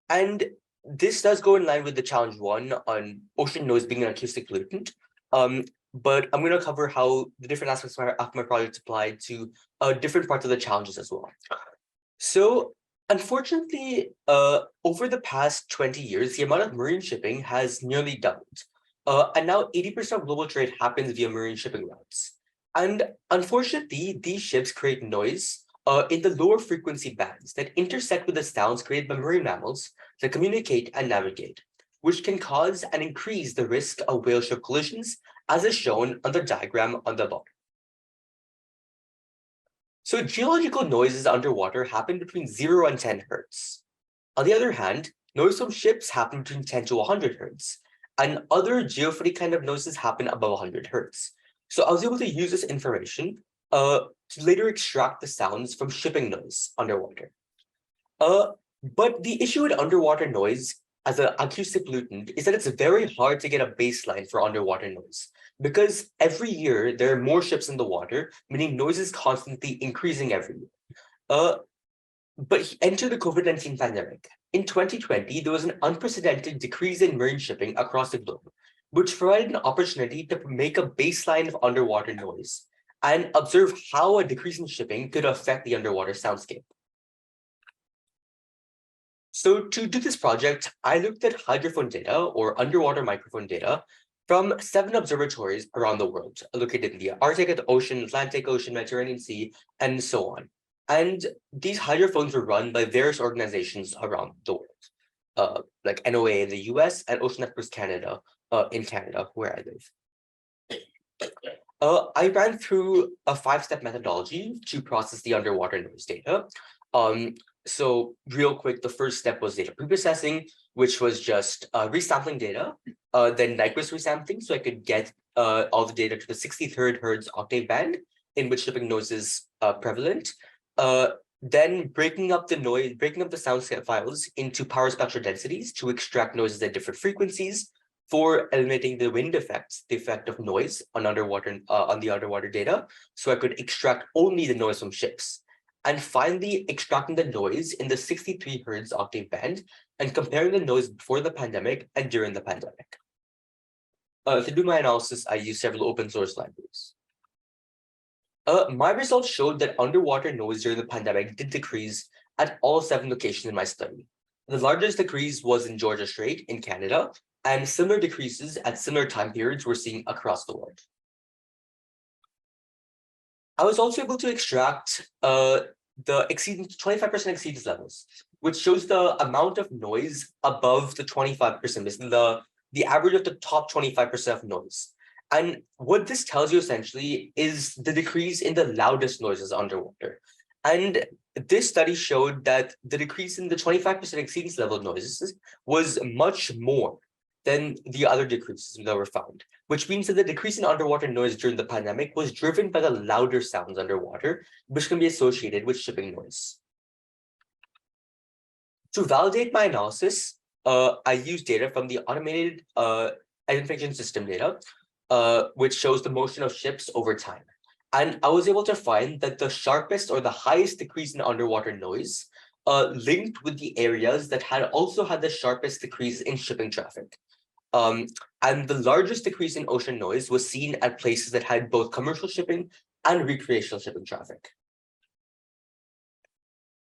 And this does go in line with the challenge 1 on ocean noise being an acoustic pollutant. But I'm going to cover how the different aspects of my project apply to different parts of the challenges as well. So unfortunately, over the past 20 years, the amount of marine shipping has nearly doubled. And now 80% of global trade happens via marine shipping routes. And unfortunately, these ships create noise in the lower frequency bands that intersect with the sounds created by marine mammals that communicate and navigate, which can cause and increase the risk of whale ship collisions, as is shown on the diagram on the bottom. So geological noises underwater happen between 0 and 10 hertz. On the other hand, noise from ships happen between 10 to 100 hertz, and other geophony kind of noises happen above 100 hertz. So I was able to use this information to later extract the sounds from shipping noise underwater. But the issue with underwater noise as an acoustic pollutant is that it's very hard to get a baseline for underwater noise, because every year there are more ships in the water, meaning noise is constantly increasing every year. But enter the COVID-19 pandemic. In 2020, there was an unprecedented decrease in marine shipping across the globe, which provided an opportunity to make a baseline of underwater noise and observe how a decrease in shipping could affect the underwater soundscape. So to do this project, I looked at hydrophone data or underwater microphone data from 7 observatories around the world, located in the Arctic Ocean, Atlantic Ocean, Mediterranean Sea, and so on. And these hydrophones were run by various organizations around the world, like NOAA in the US and Ocean Experts Canada in Canada, where I live. I ran through a 5-step methodology to process the underwater noise data. So real quick, the first step was data preprocessing, which was just resampling data, then Nyquist resampling, so I could get all the data to the 63rd hertz octave band, in which shipping noise is prevalent. Then breaking up the sound files into power spectral densities to extract noises at different frequencies for eliminating the wind effects, the effect of noise on the underwater data. So I could extract only the noise from ships. And finally, extracting the noise in the 63 Hz octave band and comparing the noise before the pandemic and during the pandemic. To do my analysis, I used several open source libraries. My results showed that underwater noise during the pandemic did decrease at all 7 locations in my study. The largest decrease was in Georgia Strait in Canada, and similar decreases at similar time periods were seen across the world. I was also able to extract the 25% exceedance levels, which shows the amount of noise above the 25%, the average of the top 25% of noise. And what this tells you essentially is the decrease in the loudest noises underwater. And this study showed that the decrease in the 25% exceedance level noises was much more than the other decreases that were found, which means that the decrease in underwater noise during the pandemic was driven by the louder sounds underwater, which can be associated with shipping noise. To validate my analysis, I used data from the automated identification system data, which shows the motion of ships over time. And I was able to find that the sharpest or the highest decrease in underwater noise linked with the areas that also had the sharpest decrease in shipping traffic. And the largest decrease in ocean noise was seen at places that had both commercial shipping and recreational shipping traffic.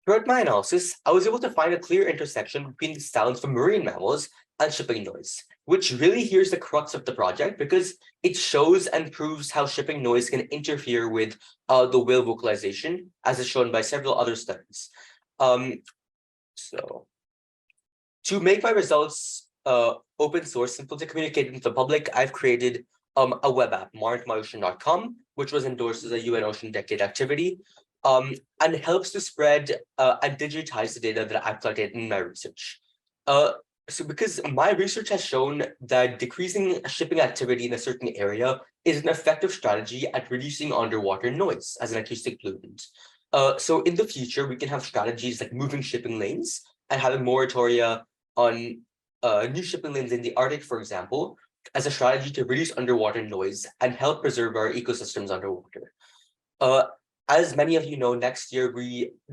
Throughout my analysis, I was able to find a clear intersection between the sounds from marine mammals and shipping noise, which really here's the crux of the project because it shows and proves how shipping noise can interfere with the whale vocalization, as is shown by several other studies. So to make my results open source, simple to communicate with the public, I've created a web app, monitoringmyocean.com, which was endorsed as a UN Ocean Decade activity, and helps to spread and digitize the data that I've collected in my research. So because my research has shown that decreasing shipping activity in a certain area is an effective strategy at reducing underwater noise as an acoustic pollutant. So in the future, we can have strategies like moving shipping lanes and having moratoria on new shipping lanes in the Arctic, for example, as a strategy to reduce underwater noise and help preserve our ecosystems underwater. As many of you know, next year,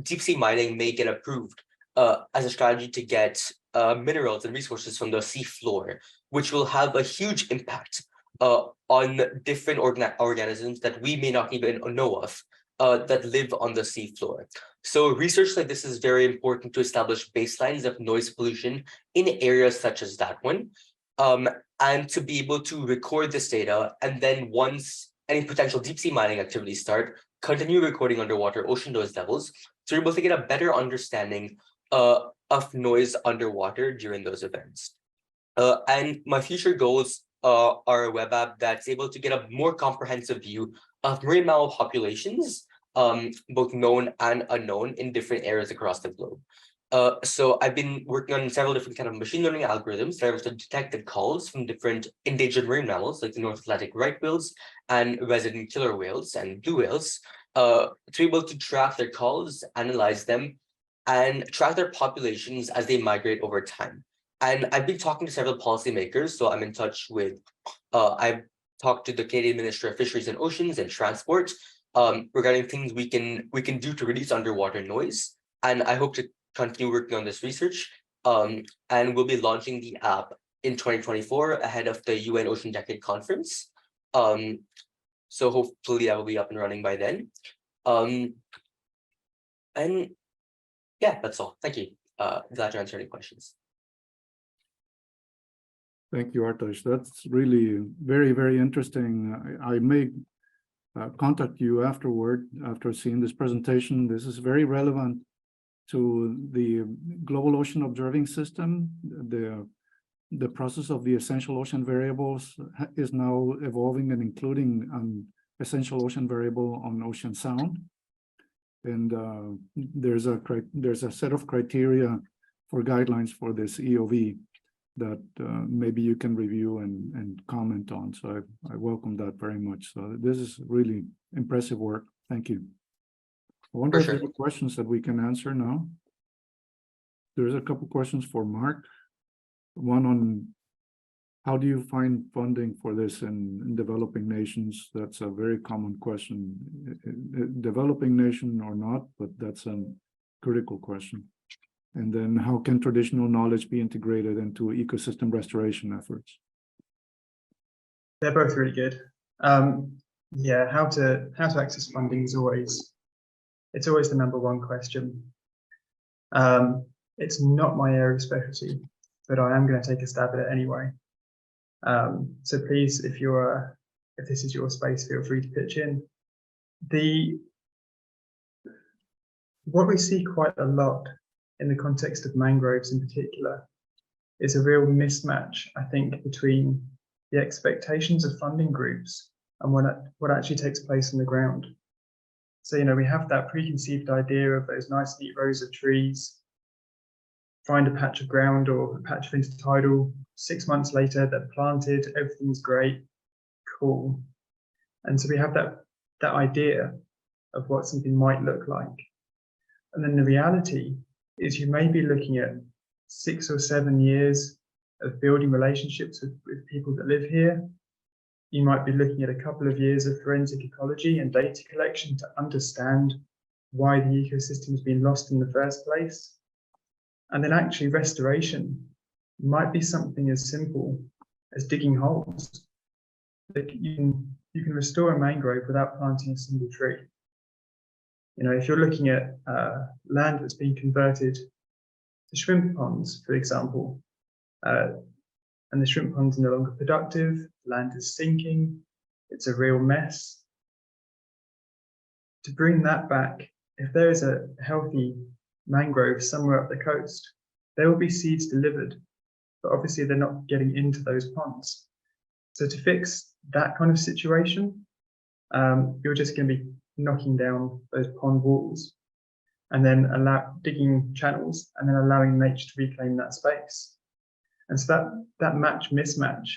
deep sea mining may get approved as a strategy to get minerals and resources from the sea floor, which will have a huge impact on different organisms that we may not even know of that live on the sea floor. So research like this is very important to establish baselines of noise pollution in areas such as that one, and to be able to record this data, and then once any potential deep sea mining activities start, continue recording underwater ocean noise levels, so we're able to get a better understanding of noise underwater during those events. And my future goals are a web app that's able to get a more comprehensive view of marine mammal populations, both known and unknown in different areas across the globe. So I've been working on several different kind of machine learning algorithms that are able to detect the calls from different endangered marine mammals like the North Atlantic right whales and resident killer whales and blue whales, to be able to track their calls, analyze them, and track their populations as they migrate over time. And I've been talking to several policymakers, so I'm in touch with, I've talked to the Canadian Minister of Fisheries and Oceans and Transport regarding things we can do to reduce underwater noise. And I hope to continue working on this research. And we'll be launching the app in 2024 ahead of the UN Ocean Decade Conference. So hopefully that will be up and running by then. And yeah, that's all. Thank you. Glad to answer any questions. Thank you, Artash. That's really very, very interesting. I may contact you afterward after seeing this presentation. This is very relevant to the global ocean observing system. The process of the essential ocean variables is now evolving and including an essential ocean variable on ocean sound. And there's a set of criteria for guidelines for this EOV. that maybe you can review and comment on. So I welcome that very much. So this is really impressive work. Thank you. I wonder if there are questions that we can answer now. There's a couple questions for Mark. One on how do you find funding for this in developing nations? That's a very common question. Developing nation or not, but that's a critical question. And then how can traditional knowledge be integrated into ecosystem restoration efforts? They're both really good. Yeah, how to access funding is always the number one question. It's not my area of specialty, but I am going to take a stab at it anyway. So please, if this is your space, feel free to pitch in. What we see quite a lot in the context of mangroves in particular is a real mismatch, I think, between the expectations of funding groups and what actually takes place on the ground. So, we have that preconceived idea of those nice neat rows of trees, find a patch of ground or a patch of intertidal, 6 months later, they're planted, everything's great, cool. And so we have that idea of what something might look like. And then the reality is you may be looking at 6 or 7 years of building relationships with people that live here. You might be looking at a couple of years of forensic ecology and data collection to understand why the ecosystem has been lost in the first place. And then actually restoration might be something as simple as digging holes. Like you can restore a mangrove without planting a single tree. If you're looking at land that's been converted to shrimp ponds, for example, and the shrimp ponds are no longer productive, land is sinking, it's a real mess. To bring that back, if there is a healthy mangrove somewhere up the coast, there will be seeds delivered, but obviously they're not getting into those ponds. So to fix that kind of situation, you're just going to be knocking down those pond walls and then digging channels and then allowing nature to reclaim that space. And so that mismatch,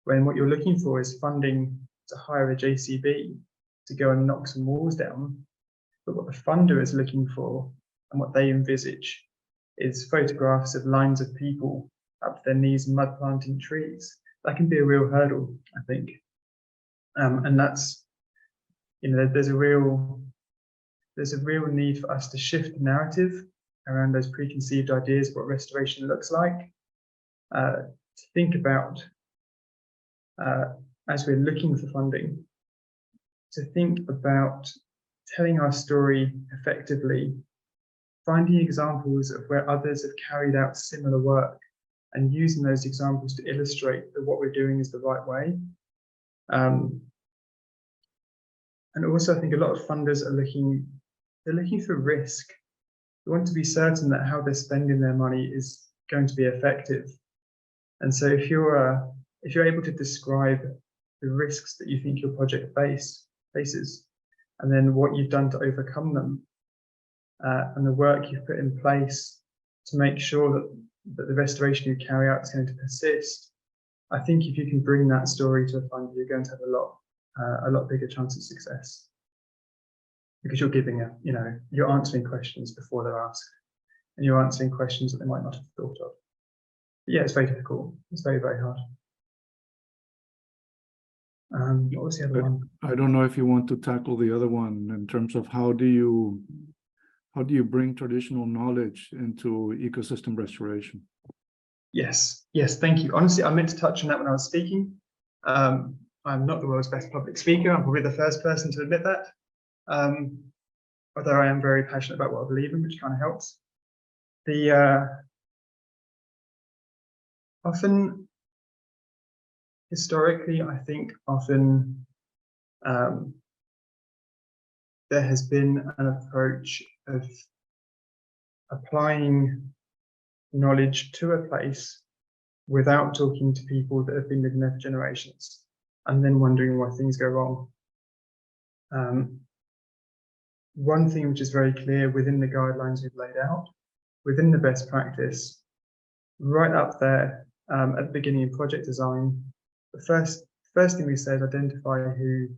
when what you're looking for is funding to hire a JCB to go and knock some walls down, but what the funder is looking for and what they envisage is photographs of lines of people up to their knees in mud planting trees. That can be a real hurdle, I think. And that's, there's a real need for us to shift the narrative around those preconceived ideas of what restoration looks like. To think about, as we're looking for funding, to think about telling our story effectively, finding examples of where others have carried out similar work and using those examples to illustrate that what we're doing is the right way. And also I think a lot of funders are looking for risk. They want to be certain that how they're spending their money is going to be effective. And so if you're able to describe the risks that you think your project faces, and then what you've done to overcome them, and the work you've put in place to make sure that the restoration you carry out is going to persist, I think if you can bring that story to a fund, you're going to have a lot bigger chance of success, because you're giving you're answering questions before they're asked, and you're answering questions that they might not have thought of. But yeah, it's very difficult. It's very, very hard. What was the other one? I don't know if you want to tackle the other one in terms of how do you bring traditional knowledge into ecosystem restoration? Yes, thank you. Honestly, I meant to touch on that when I was speaking. I'm not the world's best public speaker. I'm probably the first person to admit that. Although I am very passionate about what I believe in, which kind of helps. Often, historically, I think often there has been an approach of applying knowledge to a place without talking to people that have been living there for generations, and then wondering why things go wrong. One thing which is very clear within the guidelines we've laid out, within the best practice, right up there at the beginning of project design, the first thing we say is identify who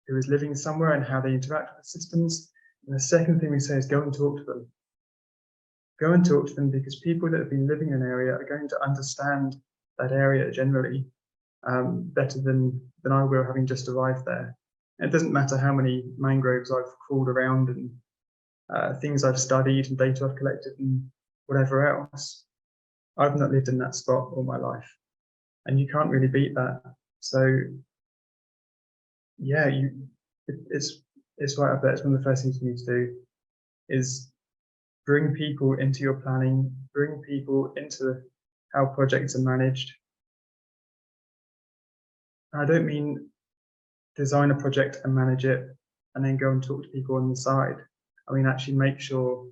is living somewhere and how they interact with the systems. And the second thing we say is go and talk to them. Go and talk to them, because people that have been living in an area are going to understand that area generally better than I will, having just arrived there. And it doesn't matter how many mangroves I've crawled around and things I've studied and data I've collected and whatever else. I've not lived in that spot all my life, and you can't really beat that. So yeah, it's right up there. It's one of the first things you need to do is bring people into your planning, bring people into how projects are managed. I don't mean design a project and manage it and then go and talk to people on the side. I mean, actually make sure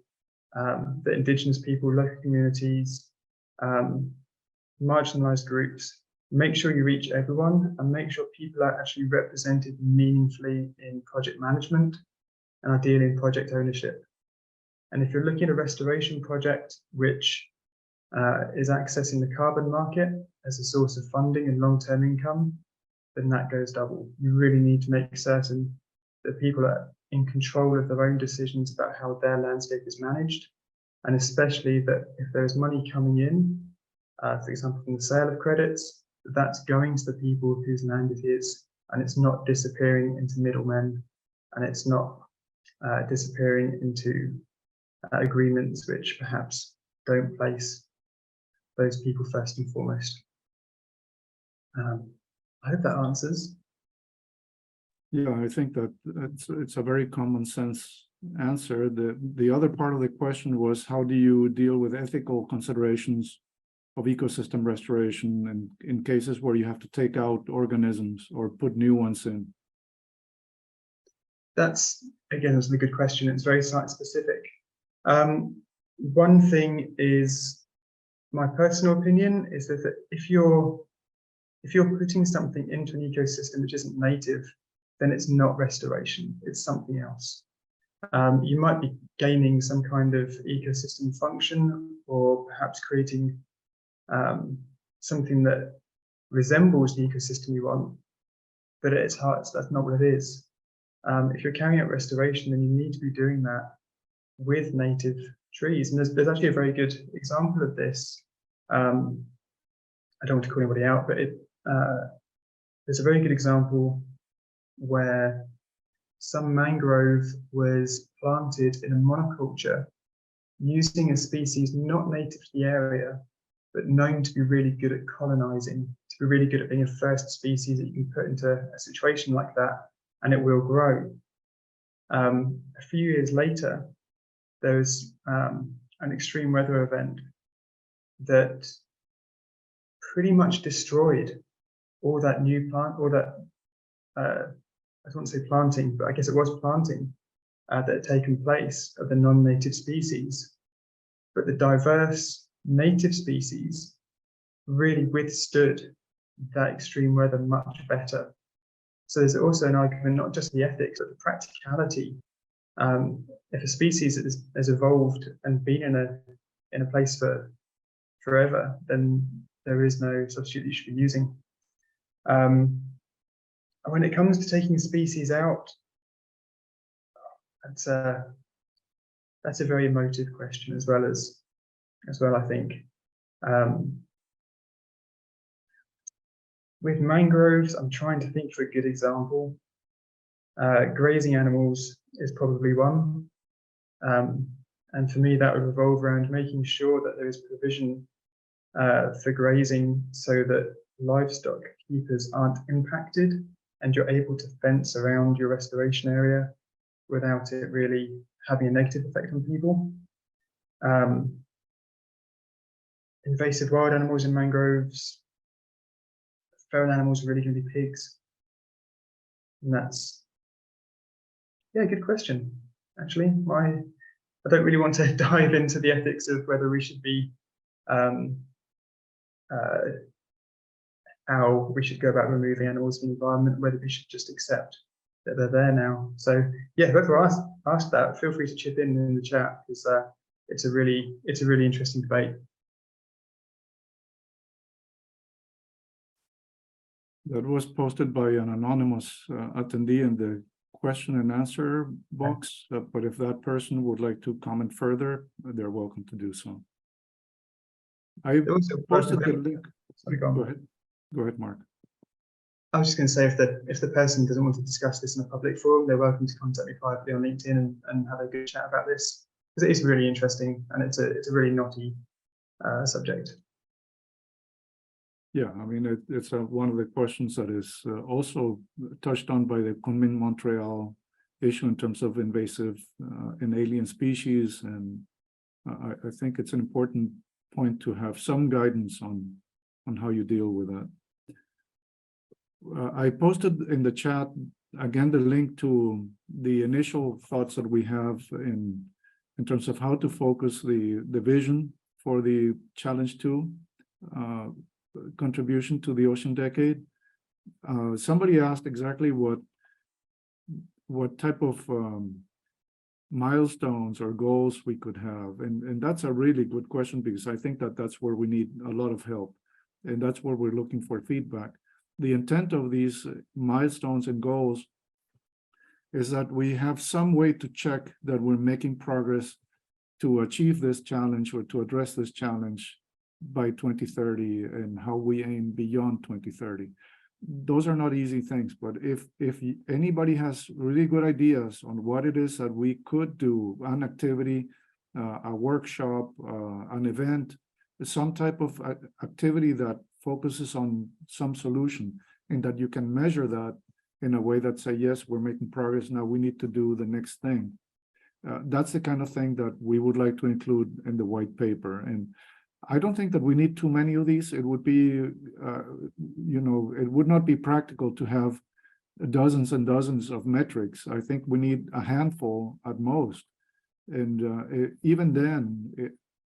that Indigenous people, local communities, marginalized groups, make sure you reach everyone and make sure people are actually represented meaningfully in project management and ideally in project ownership. And if you're looking at a restoration project which is accessing the carbon market as a source of funding and long-term income, then that goes double. You really need to make certain that people are in control of their own decisions about how their landscape is managed, and especially that if there's money coming in, for example, from the sale of credits, that's going to the people whose land it is, and it's not disappearing into middlemen, and it's not disappearing into agreements which perhaps don't place those people first and foremost. I hope that answers. Yeah, I think that it's a very common sense answer. The other part of the question was, how do you deal with ethical considerations of ecosystem restoration and in cases where you have to take out organisms or put new ones in? That's a really good question. It's very site specific. One thing is, my personal opinion is that if you're putting something into an ecosystem which isn't native, then it's not restoration, it's something else. You might be gaining some kind of ecosystem function, or perhaps creating something that resembles the ecosystem you want, but at its heart, that's not what it is. If you're carrying out restoration, then you need to be doing that with native trees. And there's actually a very good example of this. I don't want to call anybody out, but there's a very good example where some mangrove was planted in a monoculture using a species not native to the area, but known to be really good at colonizing, to be really good at being a first species that you can put into a situation like that, and it will grow. A few years later, there was an extreme weather event that pretty much destroyed all that new plant, all that, I don't want to say planting, but I guess it was planting that had taken place of the non-native species. But the diverse native species really withstood that extreme weather much better. So there's also an argument, not just the ethics, but the practicality. If a species has evolved and been in a place for forever, then there is no substitute that you should be using. And when it comes to taking species out, that's a very emotive question as well, I think. With mangroves, I'm trying to think for a good example. Grazing animals is probably one. And for me, that would revolve around making sure that there is provision for grazing so that livestock keepers aren't impacted, and you're able to fence around your restoration area without it really having a negative effect on people. Invasive wild animals in mangroves, feral animals are really going to be pigs. And that's, yeah, good question, actually. I don't really want to dive into the ethics of whether we should be, how we should go about removing animals from the environment, whether we should just accept that they're there now. So yeah, whoever asked that, feel free to chip in the chat, because it's a really interesting debate. That was posted by an anonymous attendee in the question and answer box, but if that person would like to comment further, they're welcome to do so. I There was a posted the person- link. Sorry, go on. Go ahead, Mark. I was just going to say, if the person doesn't want to discuss this in a public forum, they're welcome to contact me privately on LinkedIn and have a good chat about this, because it is really interesting and it's a really knotty subject. Yeah, I mean, it's one of the questions that is also touched on by the Kunming-Montreal issue in terms of invasive and alien species. And I think it's an important point to have some guidance on how you deal with that. I posted in the chat, again, the link to the initial thoughts that we have in terms of how to focus the vision for the Challenge 2 contribution to the Ocean Decade. Somebody asked exactly what type of milestones or goals we could have, and that's a really good question, because I think that's where we need a lot of help, and that's where we're looking for feedback. The intent of these milestones and goals is that we have some way to check that we're making progress to achieve this challenge or to address this challenge by 2030, and how we aim beyond 2030. Those are not easy things, but if anybody has really good ideas on what it is that we could do, an activity, a workshop, an event, some type of activity that focuses on some solution, and that you can measure that in a way that say, yes, we're making progress, now we need to do the next thing. That's the kind of thing that we would like to include in the white paper. And I don't think that we need too many of these. It would be, it would not be practical to have dozens and dozens of metrics. I think we need a handful at most. And even then,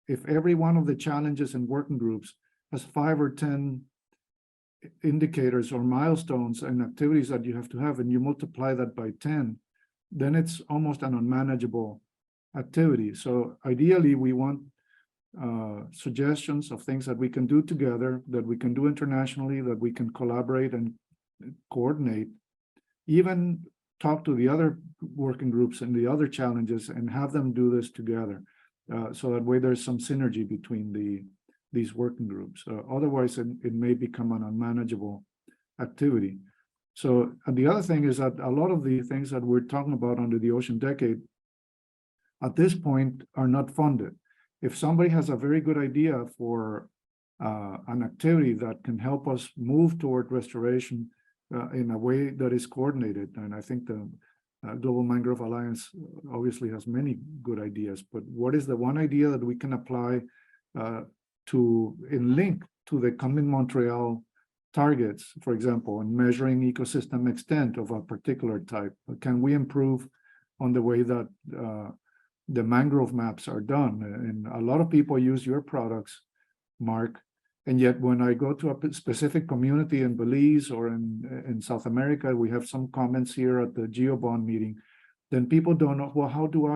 if every one of the challenges and working groups has 5 or 10 indicators or milestones and activities that you have to have, and you multiply that by 10, then it's almost an unmanageable activity. So ideally, we want suggestions of things that we can do together, that we can do internationally, that we can collaborate and coordinate, even talk to the other working groups and the other challenges and have them do this together. So that way there's some synergy between these working groups. Otherwise, it may become an unmanageable activity. So, and the other thing is that a lot of the things that we're talking about under the Ocean Decade at this point are not funded. If somebody has a very good idea for an activity that can help us move toward restoration in a way that is coordinated, and I think the Global Mangrove Alliance obviously has many good ideas, but what is the one idea that we can apply in link to the Kunming-Montreal targets, for example, in measuring ecosystem extent of a particular type? Can we improve on the way that the mangrove maps are done? And a lot of people use your products, Mark, and yet when I go to a specific community in Belize or in South America, we have some comments here at the GeoBond meeting, then people don't know, well, how do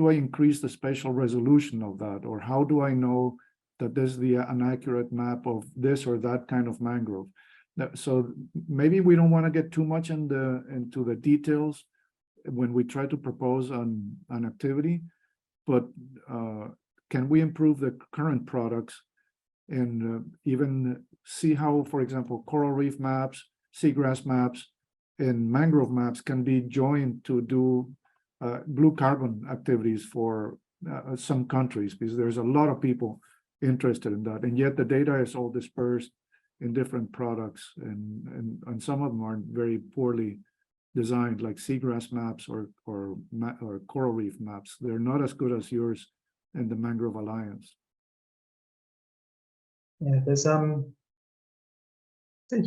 I increase the spatial resolution of that? Or how do I know that this is an accurate map of this or that kind of mangrove? So maybe we don't want to get too much into the details when we try to propose an activity, but can we improve the current products and even see how, for example, coral reef maps, seagrass maps, and mangrove maps can be joined to do blue carbon activities for some countries, because there's a lot of people interested in that, and yet the data is all dispersed in different products, and some of them are very poorly designed, like seagrass maps or coral reef maps. They're not as good as yours and the Mangrove Alliance. Yeah, there's thank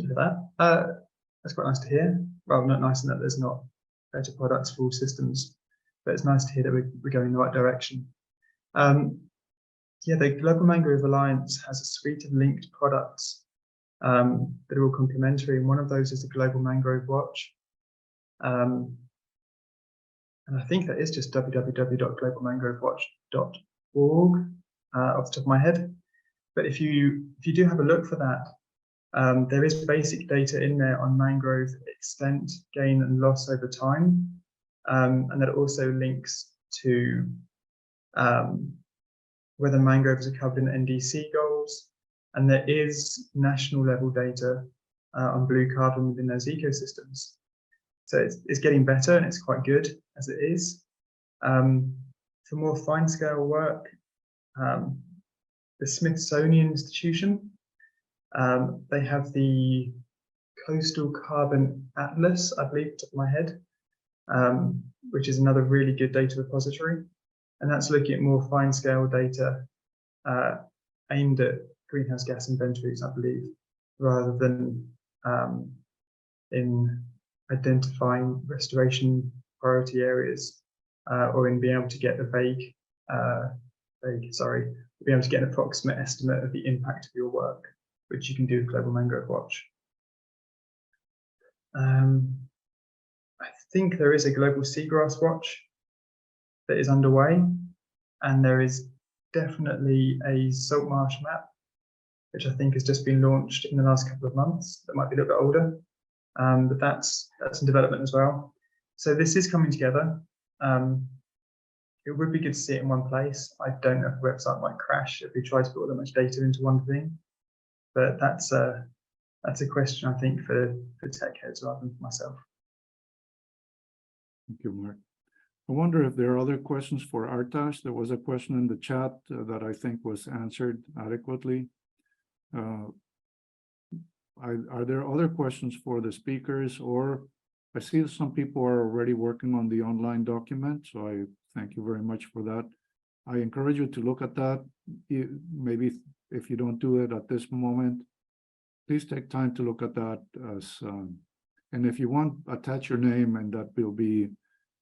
you for that. That's quite nice to hear. Well, not nice in that there's not better products for all systems, but it's nice to hear that we're going in the right direction. Yeah, the Global Mangrove Alliance has a suite of linked products that are all complementary, and one of those is the Global Mangrove Watch. And I think that is just www.globalmangrovewatch.org off the top of my head. But if you do have a look for that, There is basic data in there on mangrove extent, gain and loss over time. And that also links to whether mangroves are covered in NDC goals. And there is national level data on blue carbon within those ecosystems. So it's getting better and it's quite good as it is. For more fine scale work, the Smithsonian Institution, they have the Coastal Carbon Atlas, I believe, off the top of my head, which is another really good data repository. And that's looking at more fine scale data aimed at greenhouse gas inventories, I believe, rather than in identifying restoration priority areas or in being able to get a being able to get an approximate estimate of the impact of your work, which you can do with Global Mangrove Watch. I think there is a Global Seagrass Watch that is underway, and there is definitely a salt marsh map, which I think has just been launched in the last couple of months. That might be a little bit older, but that's in development as well. So this is coming together. It would be good to see it in one place. I don't know if the website might crash if we try to put all that much data into one thing, but that's a question I think for tech heads rather than for myself. Thank you, Mark. I wonder if there are other questions for Artash. There was a question in the chat that I think was answered adequately. Are there other questions for the speakers? Or I see some people are already working on the online document, so I thank you very much for that. I encourage you to look at that. Maybe if you don't do it at this moment, please take time to look at that. And if you want, attach your name, and that will be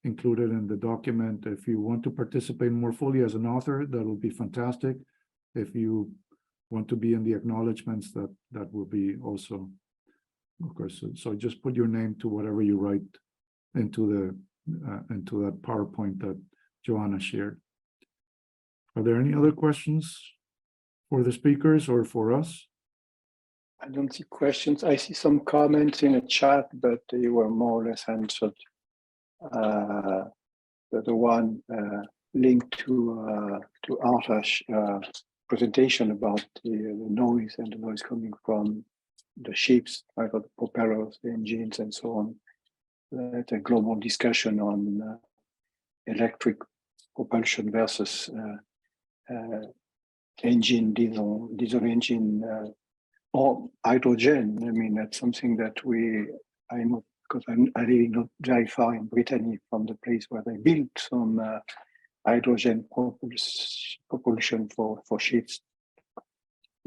included in the document. If you want to participate more fully as an author, that will be fantastic. If you want to be in the acknowledgements, that will be also, of course. So just put your name to whatever you write into that PowerPoint that Joanna shared. Are there any other questions for the speakers or for us? I don't see questions. I see some comments in the chat, but they were more or less answered. The one linked to Artash presentation about the noise and the noise coming from the ships, either the propellers, the engines, and so on. That's a global discussion on electric propulsion versus engine, diesel engine, or hydrogen. I mean, that's something that I know, because I live not very far in Brittany from the place where they built some hydrogen propulsion for ships.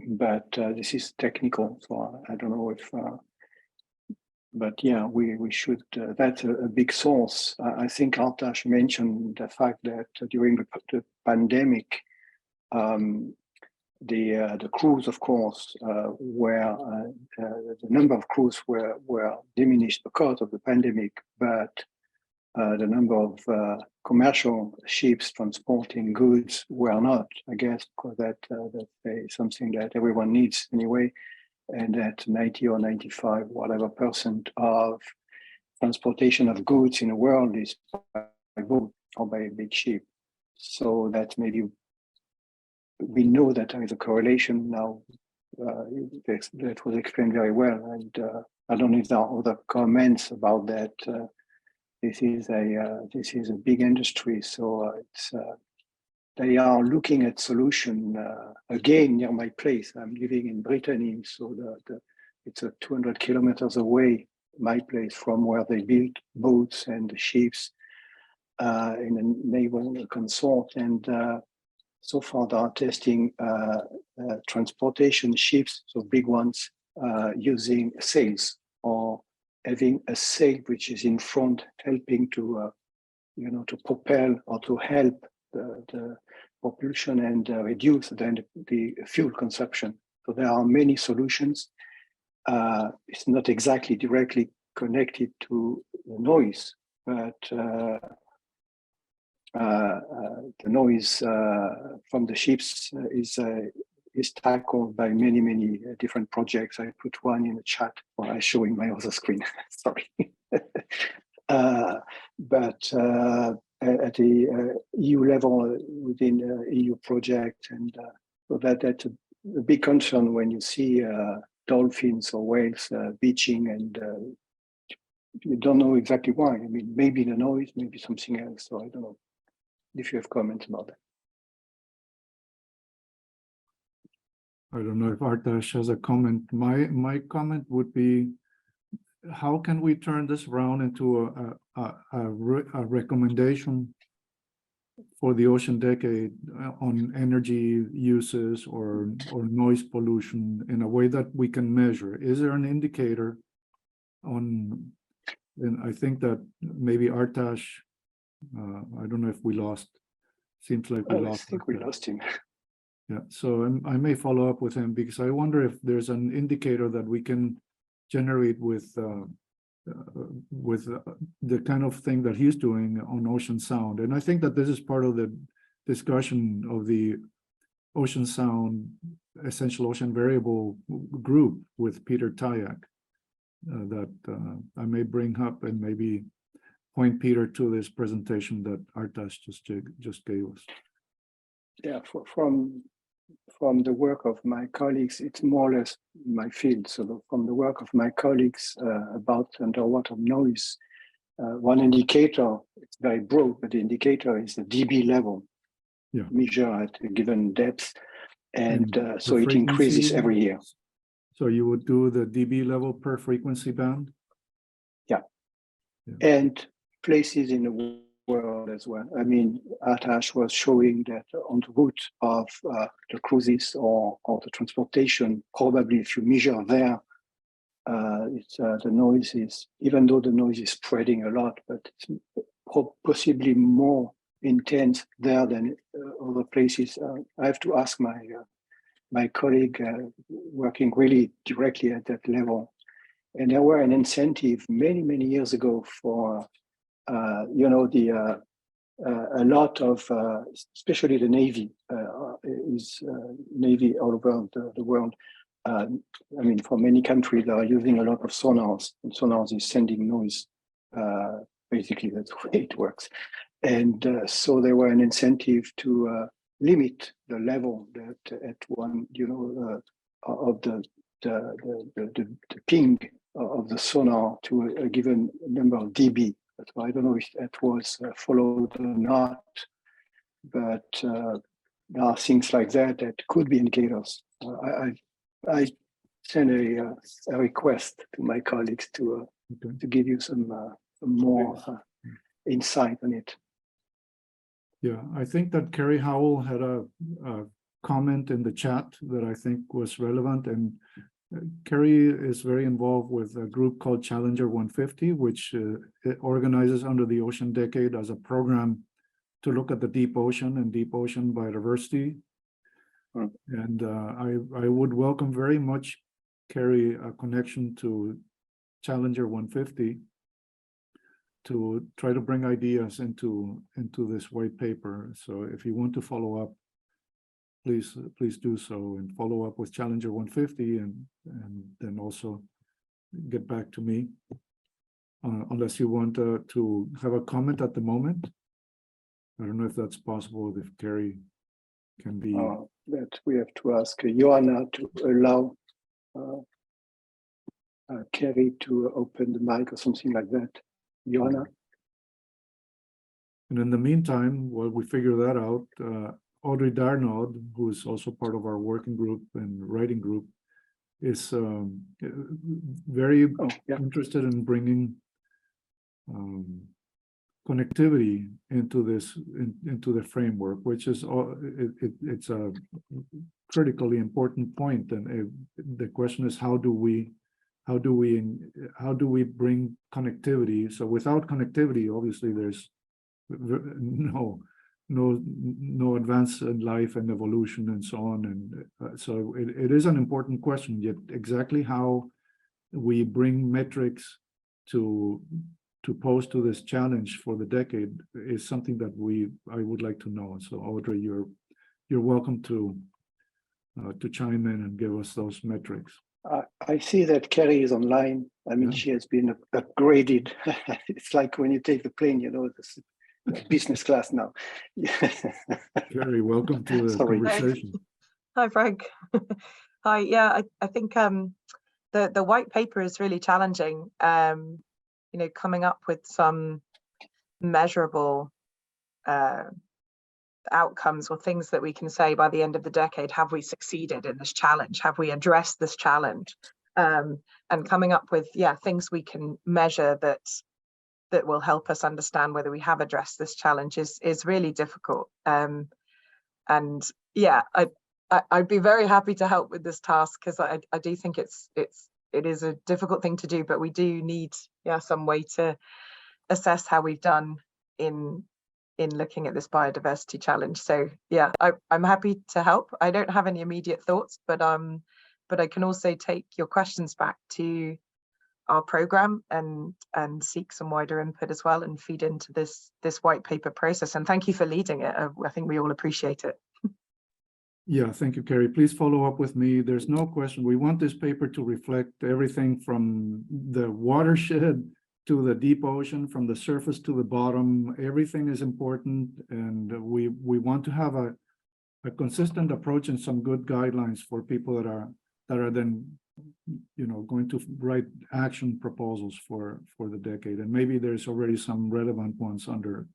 But this is technical, so I don't know if. But yeah, we should. That's a big source. I think Artash mentioned the fact that during the pandemic, the crews, of course, the number of crews were diminished because of the pandemic, but the number of commercial ships transporting goods were not, I guess, because that's something that everyone needs anyway, and that 90 or 95, whatever % of transportation of goods in the world is by boat or by a big ship. So that maybe we know that there is a correlation now. That was explained very well, and I don't know if there are other comments about that. This is a big industry, so they are looking at solution again near my place. I'm living in Brittany, so it's 200 kilometers away, my place, from where they build boats and the ships in a naval consort, and so far they are testing transportation ships, so big ones, using sails, or having a sail which is in front, helping to to propel or to help the propulsion and reduce then the fuel consumption. So there are many solutions. It's not exactly directly connected to the noise, but the noise from the ships is is tackled by many different projects. I put one in the chat while I'm showing my other screen. Sorry. But at the EU level, within EU project, and so that's a big concern when you see dolphins or whales beaching, and you don't know exactly why. I mean, maybe the noise, maybe something else. So I don't know if you have comments about that. I don't know if Artash has a comment. My comment would be, how can we turn this around into a recommendation for the ocean decade on energy uses or noise pollution in a way that we can measure? Is there an indicator on, and I think that maybe Artash, I don't know if we lost, seems like we lost. I think we lost him. Yeah, so I may follow up with him, because I wonder if there's an indicator that we can generate with the kind of thing that he's doing on ocean sound. And I think that this is part of the discussion of the ocean sound, essential ocean variable group with Peter Tayak, that I may bring up and maybe point Peter to this presentation that Artash just gave us. Yeah, from the work of my colleagues, it's more or less my field. So from the work of my colleagues about underwater noise, one indicator, it's very broad, but the indicator is the dB level, measure at a given depth. And so it increases every year. So you would do the dB level per frequency band? Yeah. And places in the world as well. I mean, Artash was showing that on the route of the cruises or the transportation, probably if you measure there, the noise is, even though the noise is spreading a lot, but it's possibly more intense there than other places. I have to ask my colleague working really directly at that level. And there were an incentive many years ago for a lot of, especially the Navy, is Navy all over the world. I mean, for many countries, they are using a lot of sonars, and sonars is sending noise. Basically, that's the way it works. And so there were an incentive to limit the level that at one, of the ping of the sonar to a given number of dB. But I don't know if that was followed or not, but there are things like that that could be indicators. I send a request to my colleagues to give you some more insight on it. Yeah, I think that Kerry Howell had a comment in the chat that I think was relevant, and Kerry is very involved with a group called Challenger 150, which organizes under the Ocean Decade as a program to look at the deep ocean and deep ocean biodiversity. And I would welcome very much, Kerry, a connection to Challenger 150 to try to bring ideas into this white paper. So if you want to follow up, please do so, and follow up with Challenger 150, and then also get back to me, unless you want to have a comment at the moment. I don't know if that's possible, if Kerry can be. That we have to ask Joanna to allow Kerry to open the mic or something like that. Joanna? And in the meantime, while we figure that out, Audrey Darnaud, who is also part of our working group and writing group, is very interested in bringing connectivity into this, into the framework, which is it's a critically important point. And the question is, how do we bring connectivity? So without connectivity, obviously, there's no advance in life and evolution and so on. And so it is an important question, yet exactly how we bring metrics to pose to this challenge for the decade is something that I would like to know. So Audrey, you're welcome to to chime in and give us those metrics. I see that Kerry is online. I mean, Yeah. she has been upgraded. It's like when you take the plane, you know, this business class now. Kerry, welcome to the Sorry. conversation. Hi, Frank. Hi. Yeah, I think the white paper is really challenging. You know, coming up with some measurable outcomes or things that we can say by the end of the decade. Have we succeeded in this challenge? Have we addressed this challenge? And coming up with things we can measure that will help us understand whether we have addressed this challenge is really difficult. And yeah, I'd be very happy to help with this task, because I do think it is a difficult thing to do, but we do need some way to assess how we've done in looking at this biodiversity challenge. So yeah, I'm happy to help. I don't have any immediate thoughts, but I can also take your questions back to our program and seek some wider input as well, and feed into this white paper process. And thank you for leading it. I think we all appreciate it. Yeah, thank you, Kerry. Please follow up with me. There's no question. We want this paper to reflect everything from the watershed to the deep ocean, from the surface to the bottom. Everything is important, and we want to have a consistent approach and some good guidelines for people that are then, you know, going to write action proposals for the decade. And maybe there's already some relevant ones under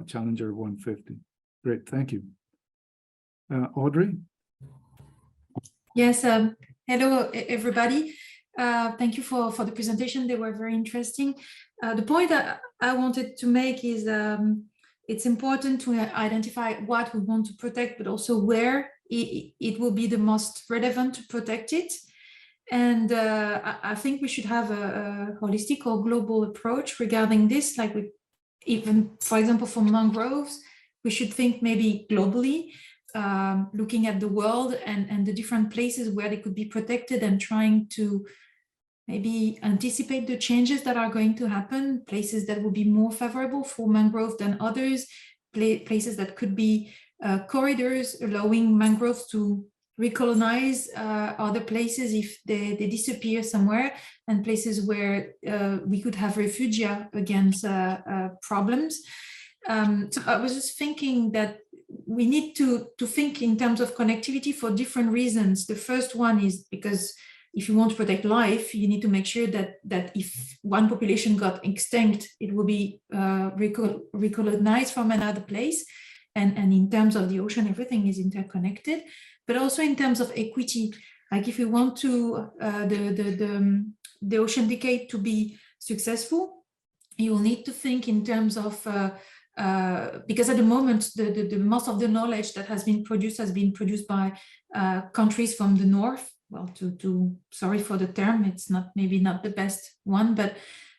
Challenger 150. Great, thank you. Audrey? Yes, hello everybody. Thank you for the presentation. They were very interesting. The point that I wanted to make is it's important to identify what we want to protect, but also where it will be the most relevant to protect it. And I think we should have a holistic or global approach regarding this. Like even, for example, for mangroves, we should think maybe globally, looking at the world and the different places where they could be protected, and trying to maybe anticipate the changes that are going to happen, places that will be more favorable for mangrove than others, places that could be corridors allowing mangroves to recolonize other places if they disappear somewhere, and places where we could have refugia against problems. So I was just thinking that we need to think in terms of connectivity for different reasons. The first one is because if you want to protect life, you need to make sure that if one population got extinct, it will be recolonized from another place. And in terms of the ocean, everything is interconnected, but also in terms of equity. Like if you want to the ocean decade to be successful, you will need to think in terms of because at the moment, the most of the knowledge that has been produced by countries from the north. Well, sorry for the term, it's maybe not the best one, but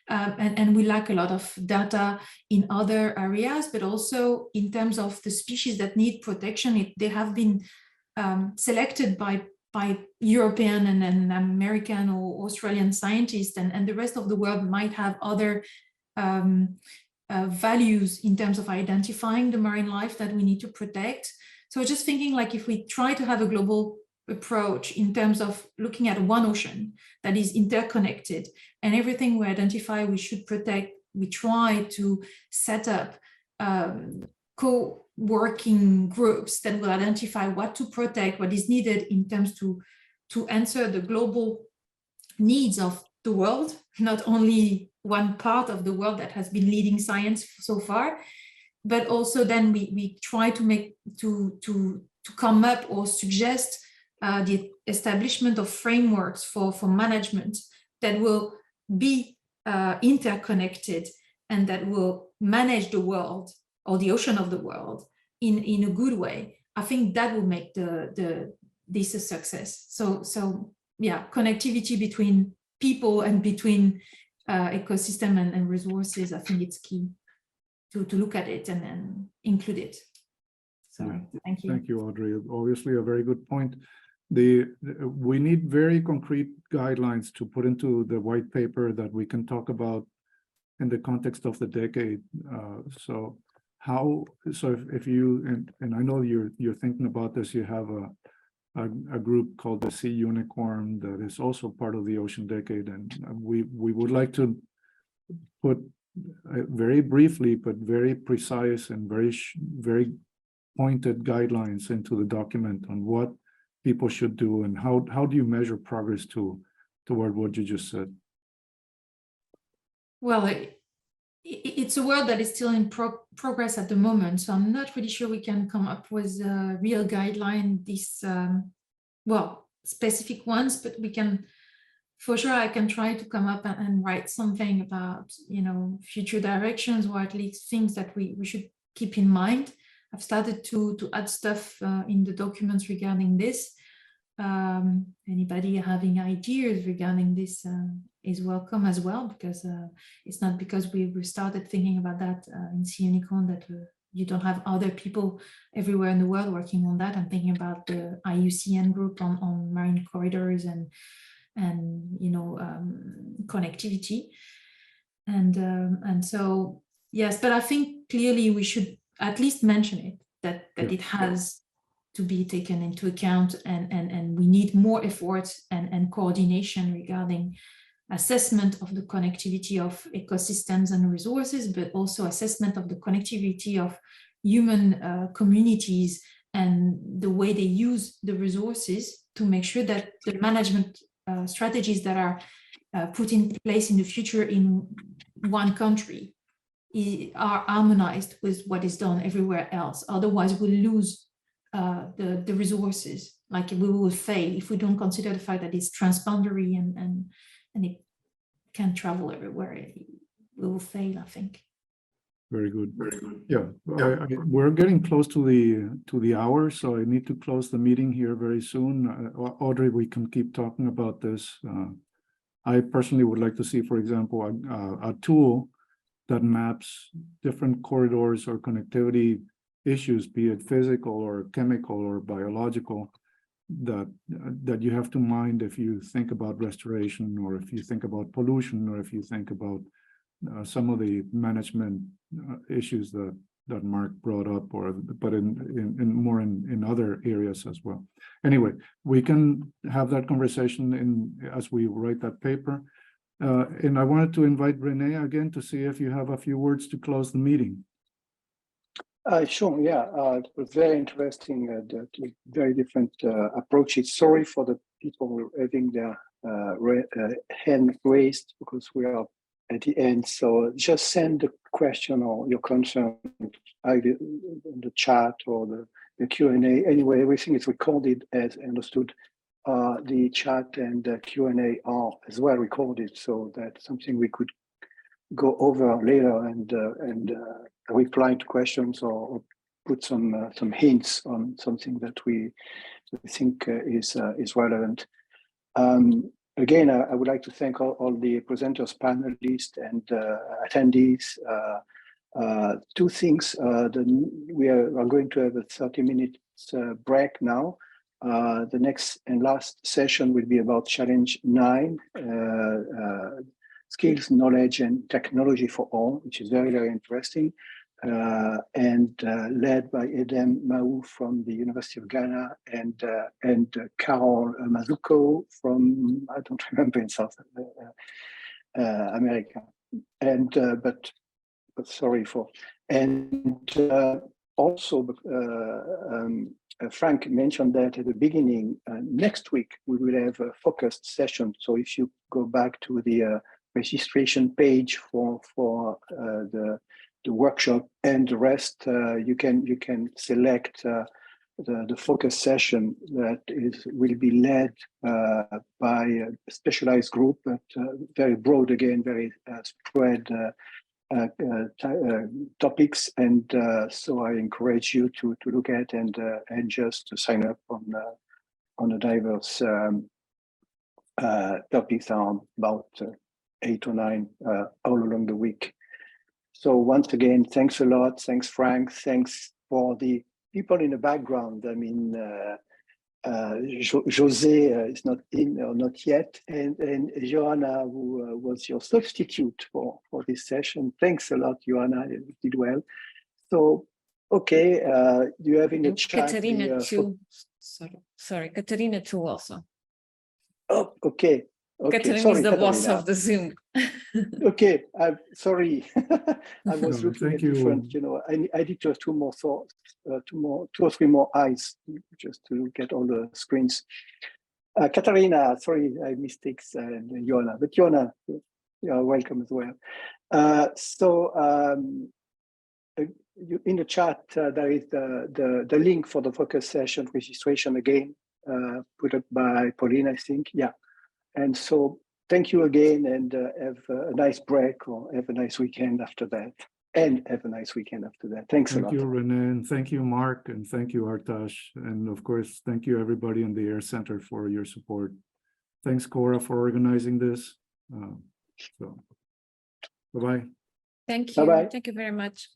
and we lack a lot of data in other areas, but also in terms of the species that need protection. They have been selected by European and American or Australian scientists, and the rest of the world might have other values in terms of identifying the marine life that we need to protect. So just thinking, like, if we try to have a global approach in terms of looking at one ocean that is interconnected, and everything we identify we should protect, we try to set up co-working groups that will identify what to protect, what is needed in terms to answer the global needs of the world, not only one part of the world that has been leading science so far, but also then we try to come up or suggest the establishment of frameworks for management that will be interconnected and that will manage the world or the ocean of the world in a good way. I think that will make this a success. So yeah, connectivity between people and between ecosystem and resources, I think it's key to look at it and include it. So thank you. Thank you, Audrey. Obviously a very good point. We need very concrete guidelines to put into the white paper that we can talk about in the context of the decade. So if you, and I know you're thinking about this, you have a group called the Sea Unicorn that is also part of the Ocean Decade, and we would like to put very briefly but very precise and very pointed guidelines into the document on what people should do and how do you measure progress toward what you just said. Well, it's a world that is still in progress at the moment, so I'm not really sure we can come up with a real guideline, well, specific ones, but we can, for sure, I can try to come up and write something about, future directions, or at least things that we should keep in mind. I've started to add stuff in the documents regarding this. Anybody having ideas regarding this is welcome as well, because it's not because we started thinking about that in Sea Unicorn that you don't have other people everywhere in the world working on that. I'm thinking about the IUCN group on marine corridors and connectivity, and so yes, but I think clearly we should at least mention it, that it has to be taken into account, and we need more effort and coordination regarding assessment of the connectivity of ecosystems and resources, but also assessment of the connectivity of human communities and the way they use the resources, to make sure that the management strategies that are put in place in the future in one country are harmonized with what is done everywhere else. Otherwise, we'll lose the resources. Like, we will fail if we don't consider the fact that it's transboundary and it can travel everywhere. We will fail, I think. Very good. Very good. Yeah, we're getting close to the hour, so I need to close the meeting here very soon. Audrey, we can keep talking about this. I personally would like to see, for example, a tool that maps different corridors or connectivity issues, be it physical or chemical or biological, that you have to mind if you think about restoration, or if you think about pollution, or if you think about some of the management issues that Mark brought up, but in other areas as well. Anyway, we can have that conversation as we write that paper. And I wanted to invite René again to see if you have a few words to close the meeting. Sure, yeah, it was very interesting, the very different approaches. Sorry for the people having their hand raised, because we are at the end. So just send the question or your concern either in the chat or the Q&A. Anyway, everything is recorded, as understood. The chat and the Q&A are as well recorded, so that's something we could go over later and reply to questions or put some hints on something that we think is relevant. Again, I would like to thank all the presenters, panelists, and attendees. Two things. We are going to have a 30-minute break now. The next and last session will be about Challenge 9, Skills, Knowledge, and Technology for All, which is very, very interesting, and led by Edem Maou from the University of Ghana and Carol Mazuko from, I don't remember, in South America. And but sorry for, and also Frank mentioned that at the beginning. Next week we will have a focused session. So if you go back to the registration page for the workshop and the rest, you can select the focus session that will be led by a specialized group, but very broad, again, very spread topics, and so I encourage you to look at and just to sign up on the diverse topics. Are about 8 or 9 all along the week. So once again, thanks a lot. Thanks, Frank. Thanks for the people in the background. I mean, José is not in or not yet, and Joanna, who was your substitute for this session. Thanks a lot, Joanna. You did well. So Okay, do you have in the And chat? Katerina the, too. Sorry, Katerina too also. oh, okay. Okay, Katerina sorry, is the boss Katerina. of the Zoom. Okay, I'm sorry. I was No, looking thank at you. different, you know, I need to have two or three more eyes just to get all the screens. Katarina, sorry, I mistakes and Yona, but Yona, you are welcome as well. In the chat, there is the link for the focus session registration again, put up by Pauline, I think. Yeah. And so thank you again, and have a nice break, or have a nice weekend after that. And have a nice weekend after that. Thanks a lot. Thank you, René, and thank you, Mark, and thank you, Artash. And of course, thank you everybody in the Air Center for your support. Thanks, Cora, for organizing this. So, bye-bye. Thank you. Bye-bye. Thank you very much.